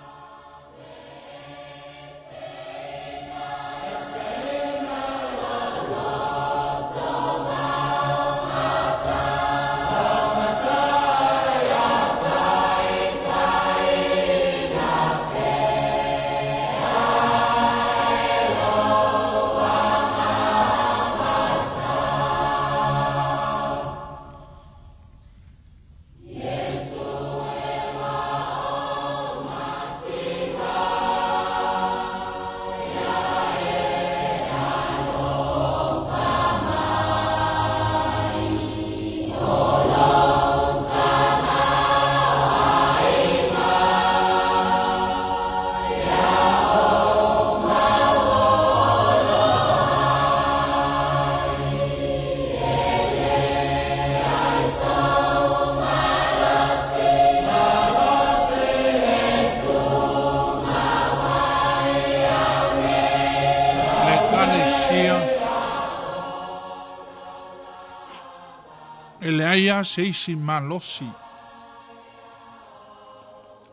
Ia seisi malosi.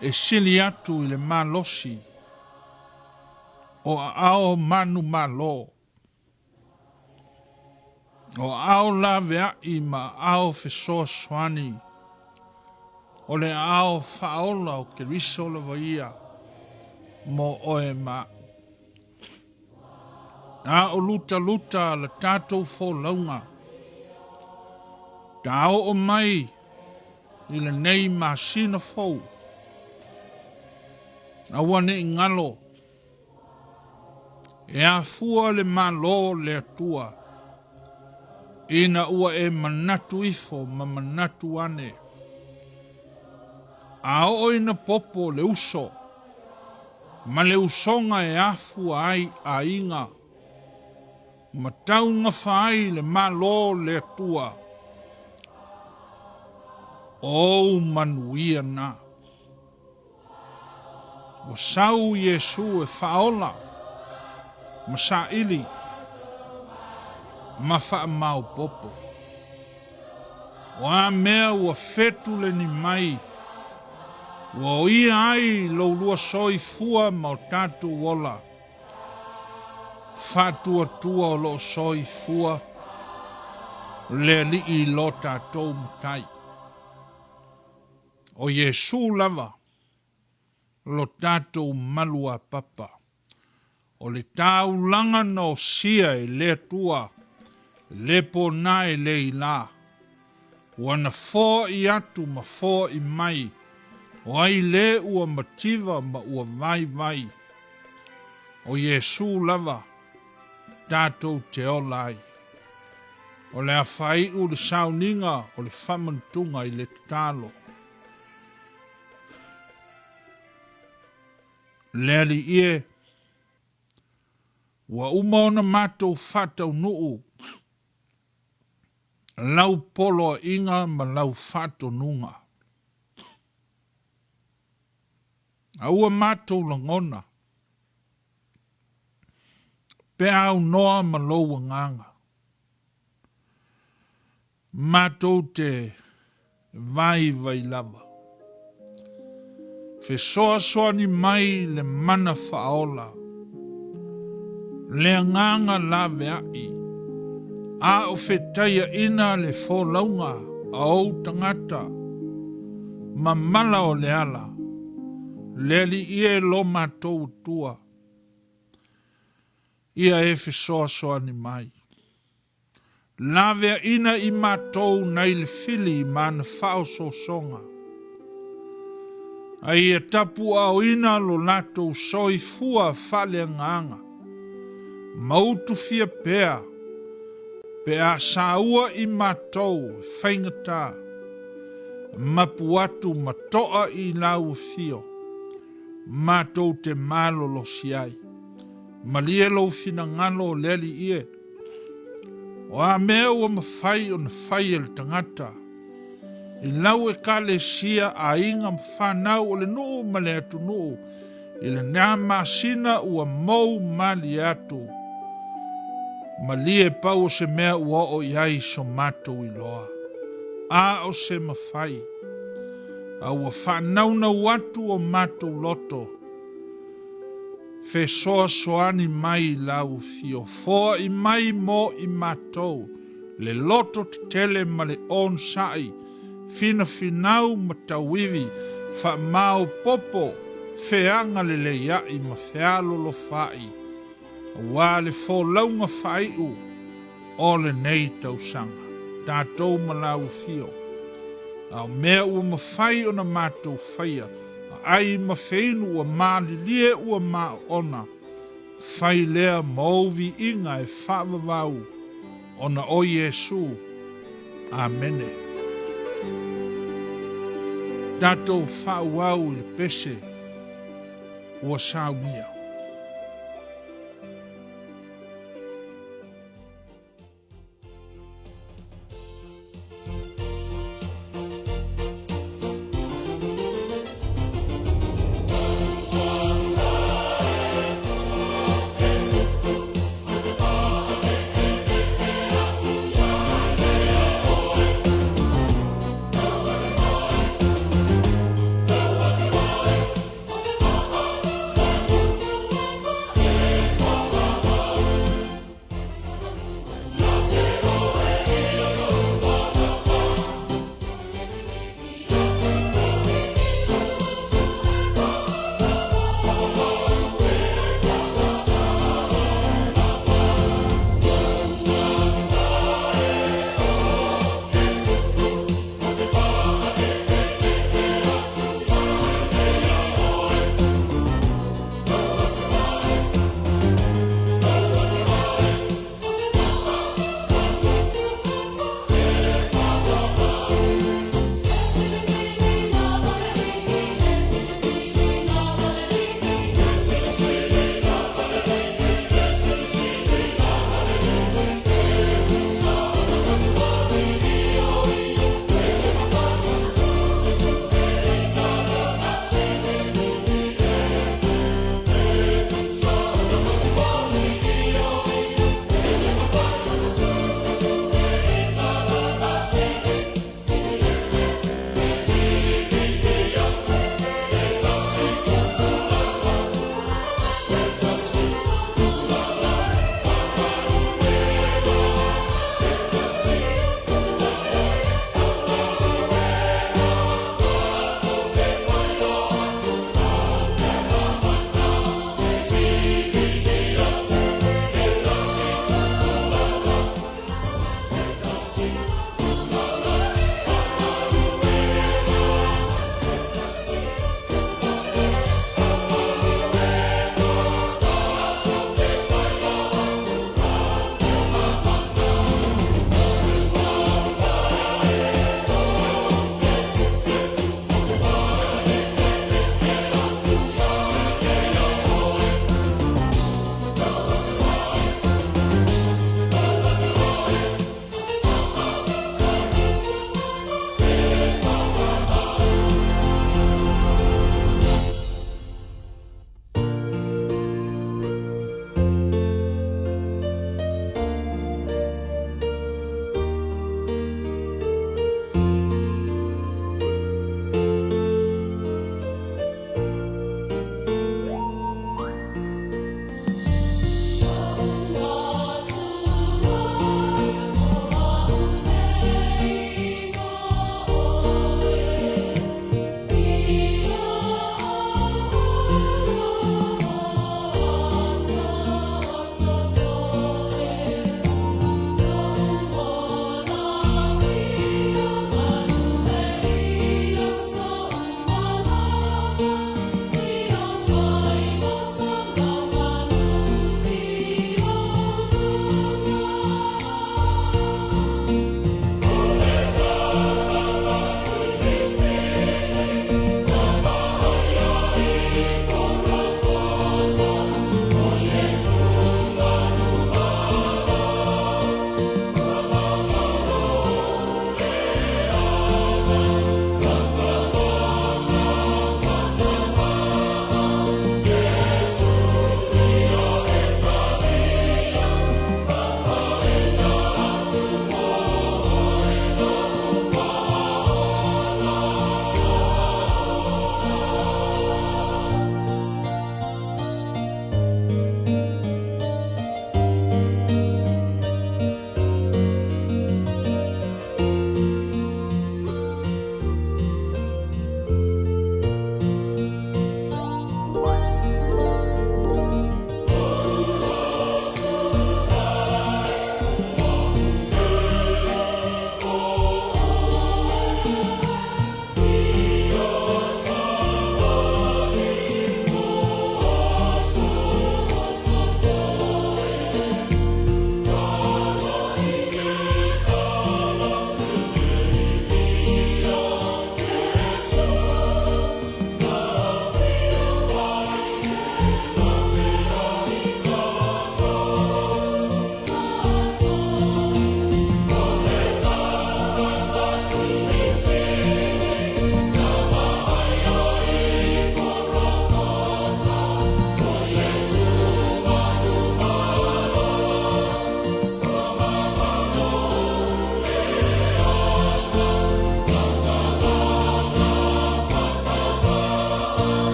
E sili atu i le malosi. O ao manu malo. O ao lave ai ma ao fesoa swani. O le ao faola o ke riso la vaia. Mo oe ma. A o luta luta la tātou fo launga. Tao o mai i le nei masina fau. Awane i ngalo. E a fua le malo le atua. Ina ua e manatu ifo ma manatu ane. A o ina popo le uso. Ma le usonga e a fua ai a inga. Ma taunga fai le malo le atua. O manuia na. Wa sau Yesu e faola. Ma sa ili. Ma fa mau popo. Wa mea wa fetu le ni mai. Wa ia ai lo lua soi fua ma o tatu wola. Fatua tua o lo soi fua. Le li i lo tatou mtai. O Yesu lava, lo tātou malua papa. O le tau langa no sia e le tua, lepo nae leila. Wana fo I atu ma fo I mai. O ai le ua mativa ma ua vai vai. O Yesu lava. Tātou te olai. O le awhai u le Sauniga o le Faamanatuga I le talo. Le ali ie. Wa umona matou whatau nuu. Lau polo inga ma lau whato nunga. Aua matou langona. Pe au noa ma loua nganga. Matou te vai vai lava. Fe soa soa ni mai le mana whaola. Le nganga la veai. A o fetaia ina le fōlaunga a ou tangata. Ma mala o le ala. Le li ie lo matou tua. Ia e fe soa soa ni mai. La vea ina I matou na le fili mana whao so songa. A ia tapu au ina lo latou soi fua fale nganga. Mautu fia pea. Pe a saua I matou whaingata. Mapu atu matoa I lau fio. Matou te malo lo siai. Malie lo fina ngalo leli ie. O a mea ua mawhai o na whai el tangata. I lau e kale sia a inga mwhanau o le nuu ma le atu nuu. I le nea masina ua mou mali atu. Malie pau o se mea ua o iai so matou I loa. A o se mawhai. A ua whanau na watu o matou loto. Fe soa soani mai lau fio. Foa I mai mo I matou. Le loto te tele ma le on sai. Fina finau ma tawivi. Fa mau popo. Feanga le le iai ma fealo lo fai. Wa le fo launga fai u. O le nei tau sanga. Tātou ma lau fio. Au mea ua ma fai o na matou faia. Ai ma feinu ua malilie ua ona. Fai lea mauvi inga e whaavavau. Ona o Yesu. Amene. Tātou whaauau le pese. Ua Sauniga.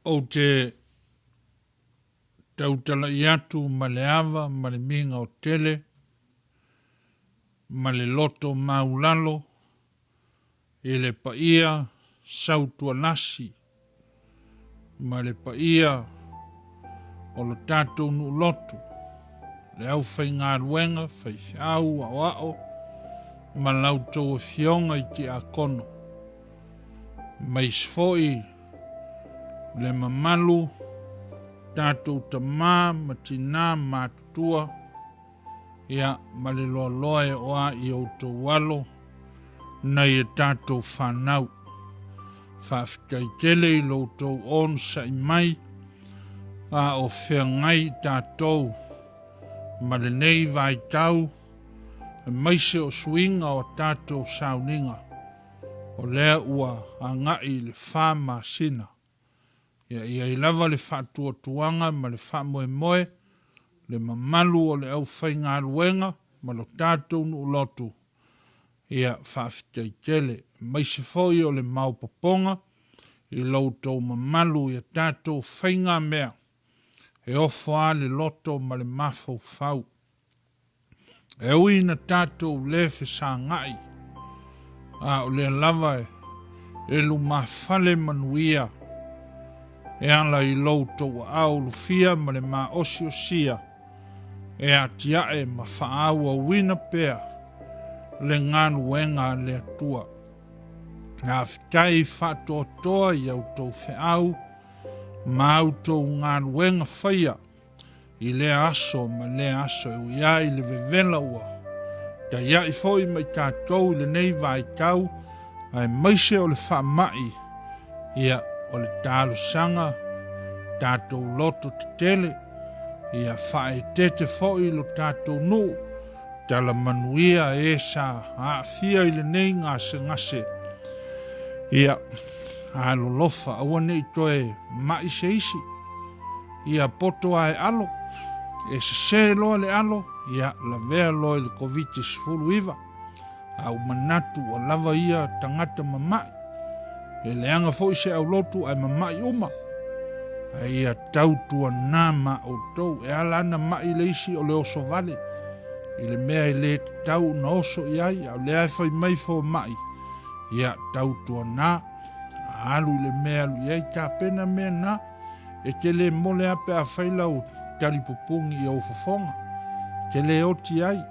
o te tautala i atu ma le ava, ma le minga o tele, ma le loto maulalo, i le paia sautua nasi, ma le paia o lo tātou nu lotu, le au whai ngā ruenga, whai whiau au ao, ma lautou o fionga i te akono. Mai sfoi le mamalu, tātou tamā, ma tina mātutua, ia ma le loa loa e oa i outou walo, nei e tātou whanau. Whawhikai tele i loutou on sa i mai, a o whea ngai tātou, ma le nei vai tau, e maise o swinga o tātou Sauniga, o lea ua a ngai le whama sina. Ia i lava le whātua tuanga, ma le whamoe moe, le mamalu o le au whai ngā ruenga, ma lo tātou nu lotu. Ia whawhikai tele, maise foi o le maupaponga, i loutou mamalu i tātou whai ngā mea, e ofo a le loto ma le mafau fau. E ui na tātou lefe sa ngai, a o le lava e lu mafale manuia, e ala i loutou au lufia ma le ma osi osia, e atiae ma whaau a wina pea, le ngānu wenga le atua. Ngā whikai whatotoa i au tau whiau, ma autou ngānu wenga whaia, i le aso ma le aso e uia i le vevela ua. Ta ia i foi mai tātou i le nei vai tau, ai maise o le whamai, ia o le tālu sanga, tātou loto te tele, ia whae tete foi lo tātou nu, tala manuia e sa haafia i le nei ngase ngase. Ia alo lofa awa nei toe mai se isi, ia poto ai alo, e se loa le alo, ia la vea loa le kovitis fulu iwa, au manatu o lava ia tangata mamai, e leanga fo se au lotu ai mamai uma, ai ia tautua nama o tou, e alana mai le isi o le oso vale, i le mea i le tau na oso iai, au le ai fai mai fo mai, ia tautua na, alu i le mea lu iai ka pena mea na, e ke le mole ape a whailau talipupungi i au fafonga, ke le oti ai,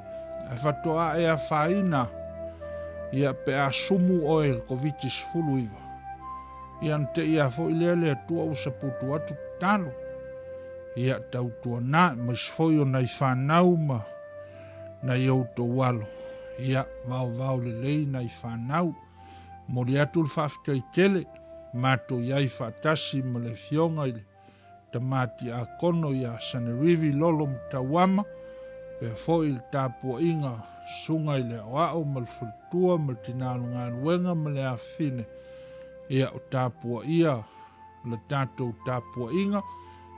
a whatoa e a whaina, ia pe a sumu oil kovitis fulu iwa. Ia nte ia fo i le atua usaputu atu talo. Ia tautua na, mas foi o nai whanau ma, na iauto walo. Ia vau le lei nai whanau, mori atu le whawhikai tele, mato iai whatasi ma le fionga ile, tamati a kono ia sanerivi lolo mtawama, pe foi il tapua inga sunga ile oao mal fultua mal tinalu ngaruenga mal le afine, ia o tapua ia le tatou tapua inga,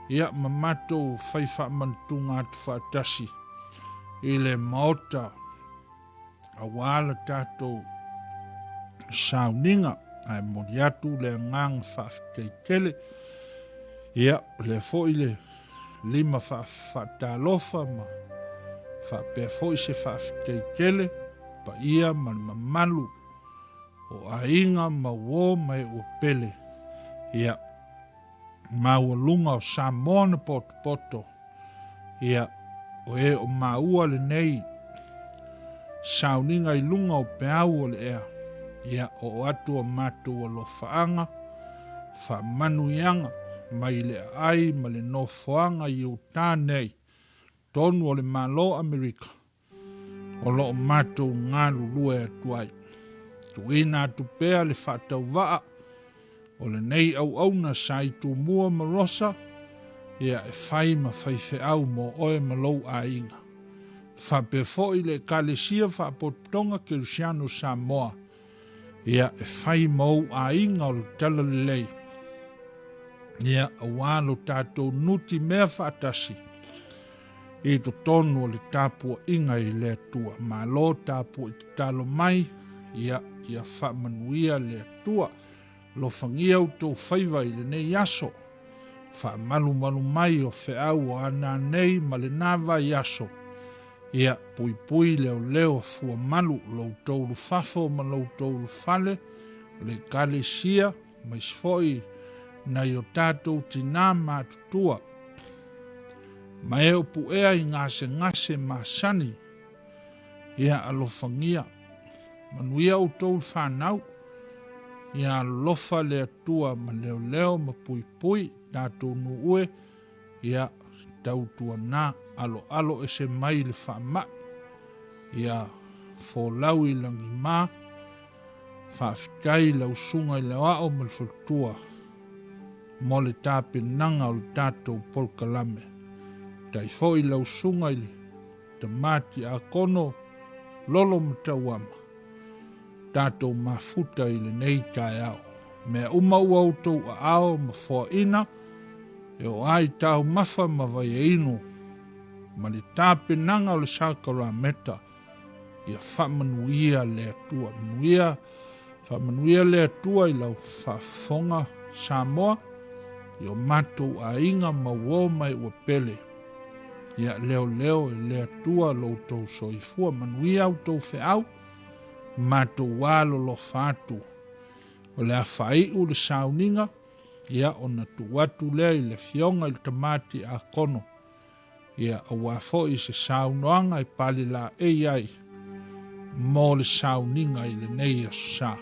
ia mamato fai Faamanatuga atu whaatasi, ile maota awala tatou Sauniga, ai mori atu le ngang whawhikai tele, ia le foi le lima whaatalofa ma whapea foi se whawhikai tele, pa ia ma mamalu, o ainga ma wo mai o pele, ia maua lunga o Samoa na poto, ia o e o maua le nei, Sauniga i lunga o peau o le ea, ia o atu o matu o lo whaanga, whamanuianga, mai le ai ma le no whaanga i o tānei, tonu o le malo Amerika, o lo matu ngālu lue atuai. Tuina atu pea le whatau waa, o le nei au na sai tu mua marosa, ia e whai ma whaife au mo oe malou a inga. Whape foi le kalesia whapotonga ke Luciano Samoa, ia e whai mau a inga o le tala le lei. Ia awalo tātou nuti mea whaatasi, i to tonu o le tāpua inga i le atua, ma lo tāpua i te talo mai, ia whamanuia le atua, lo whangia o tō whaiva i le nei aso, Whaamalu malu mai o whiau o ana nei ma le nawa yaso. Ia pui pui leo fua malu lau toulu fafo ma lau toulu fale le kale sia ma isfoi na i o tātou tina mātutua. Ma e o puea i ngase ma sani ia alofangia. Manuia o toulu whanau ia lofa le atua ma leo ma pui pui tātou nuue ia tautua nā alo e se mai le whaama ia fōlau i langi mā whaafikai lau sunga i lau ao ma le whaltua mo le tāpenanga o le tātou polkalame tai fo i lau sunga i le tamati a kono lolo matauama tātou mafuta i le nei tai ao mea ua autou a ao ma fōa ina e o ai tau mafa ma vai e ino ma le tāpenanga o le sakarameta ia whamanuia le atua whamanuia le atua i lau whafonga Samoa i o matou a inga ma uo mai ua pele ia leo e le atua loutou soifua manuia autou whiau matou walo lo fatu o le awhai u le Sauniga ia o na tuatu lea i le fionga i le tamati a kono ia a wafo i se saunoanga i pali la ai mo le Sauniga i le nei a sa.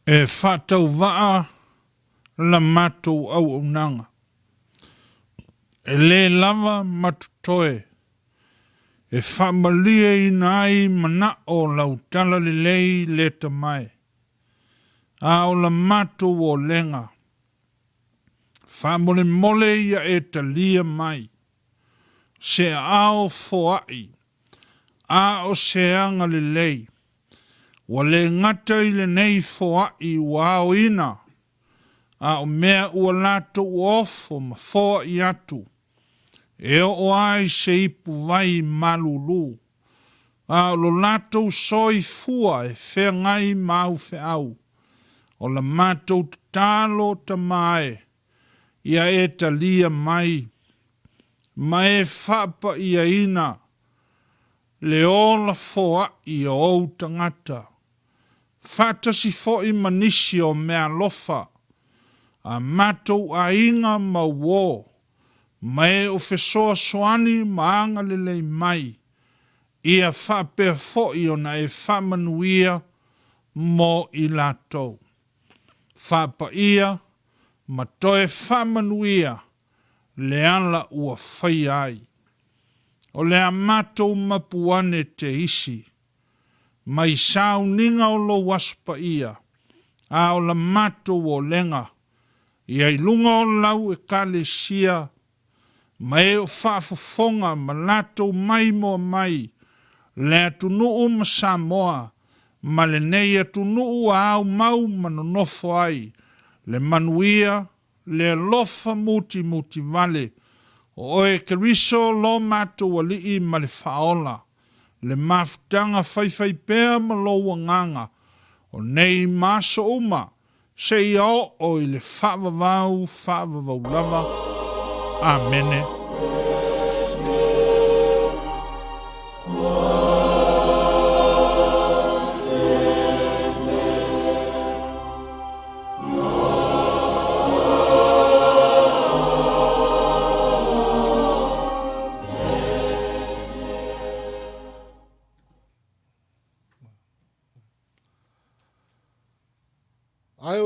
E whatau waa la matou au nanga. E le lava matutoe. E whamalia i nai mana o lau tala le lei le tamai. A o la matou o lenga. Whamole mole ia e talia mai. Se ao foai. A o se anga le lei. Wa le ngata i le nei foa i wao ina. A o mea ua lato uofo ma foa i atu. E o ai se ipu vai malulu. A o lo lato soi fua e whea ngai mau whe au. O la matou talo ta mae. Ia e talia mai. Ma e whapa ia ina. Le ola foa i o tangata. Fata si foi manisi o mea lofa. A matou a inga ma wo. Mae o fesoa soani maanga lelei mai. Ia whapea foi o na e whamanuia mo i latou. Whapa ia ma toe whamanuia le ala ua whai ai. O le a matou mapuane te isi. Mai Sauniga o lo waspa ia. A o la matou o lenga. Ia i lunga o lau e kale sia. Ma e o whaafafonga ma latou mai mo mai. Le atunuu ma Samoa. Ma le nei atunuu a au mau manonofo ai. Le manuia, le lofa muti vale. O e keriso lo matou alii ma le faola. Le mafutanga whaiwhai pēr ma lo wanganga. O nei maso uma. Se iao o i le whaavavau lava. Amene.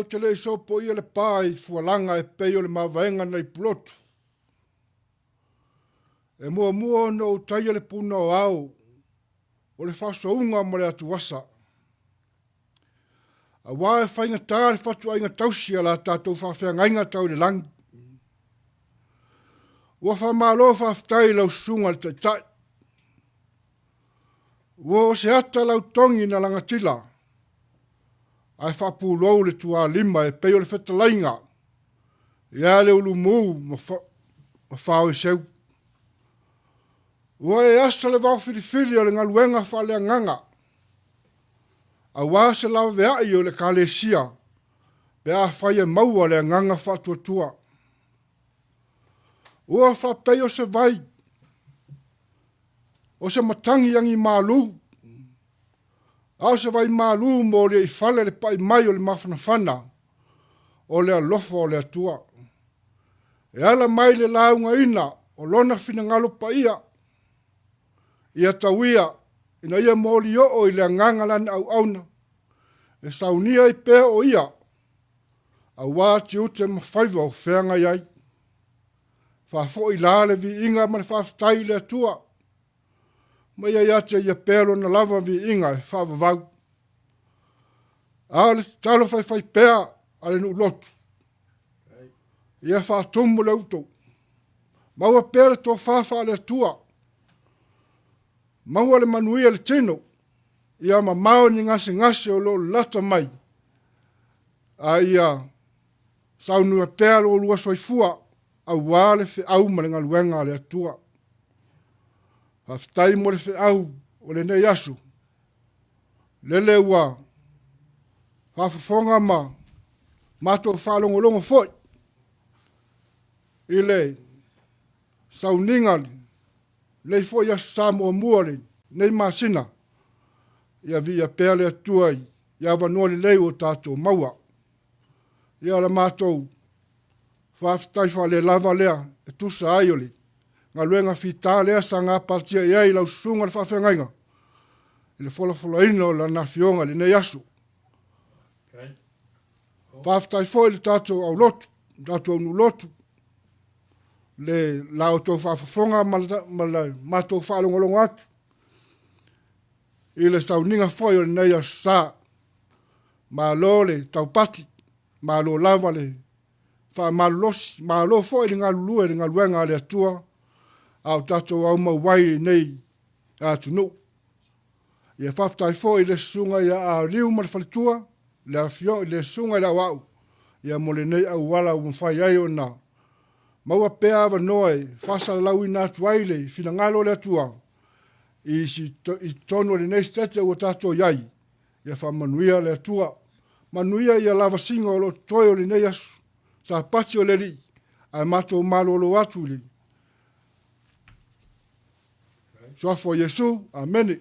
o te le sopo ia le pai fualanga e peo le mawaenga nei pulotu. E mua no taia le puna o au o le faso unga mo le atu wasa. A wae whainga tāre fatu ainga tausia la tātou whawhia ngainga tau le langi. Ua whamalo whaftai lau sunga le taitai. Ua o se ata lau tongi na langatila. Ai whapu lou le tua lima e peo le whetalainga. Ia le ulu mū ma whao e seu. Ua e asa le wau whirifiri o le ngaluenga whalea nganga. A wā se lawa vea i o le kālesia. Be a whaia maua le nganga whatua tua. Ua whapei o se vai. O se matangi yangi mālu. Au se vai mālu mo le i whale le pai mai o le mawhanawhana. O le alofa o le atua. E ala mai le launga ina o lona fina ngalo pa ia. Ia tauia ina ia mōli o i le nganga lana au auna. E saunia i pēr o ia. A wāti ute mawhaiva o whenga iai. Whafo i lale vi inga ma le whaftai le atua. Ma ia te ia pēro na lava vi inga e whawavau. A le talo whai pēr a le nu lotu. Ia whātumu le uto. Maua pēr tō whawha le atua. Maua le manuia le tino, ia ma mao ni ngase o lo lata mai. A ia saunua pēr o lua soifua, a wale fe au ma le ngaluenga le atua. Haftai mo le fe au o le nei asu. Lele ua, hafafonga ma, mato whalongolongo foi. Ile, Sauniga lei foi ia samo muore nei masina ia via pele atua ia vanua le lei o tatou maua ia la matou whaftai whale lava lea e tusa aioli ngā luenga whita lea sa ngā partia iai lau sunga le whawhengainga i le fola ina o la na fionga le nei asu whaftai foi le tatou au lotu tatou nu lotu le lao tō whawhafonga ma la mātou whaalongolongo atu. I le Sauniga foi o nei a sā. Ma lo le taupati, ma lo lava le whaamalosi, ma lo foi le ngalulue le ngaluenga le atua, au tatou au mawai nei atunu. Ia whaftai foi le sunga ia a liu ma le whalitua, le afio, le sunga ia wau. Ia mole nei au wala u mwhai ai o na. Maua pea awa noe, whasa lau i nātu aile, whina ngalo le atua, i tono le nei stete ua tātou iai, ia whamanuia le atua, manuia ia lava singa o lo toi o le nei asu, sa pati o le li, ai mātou malo lo atu li. Soafo Yesu, amene.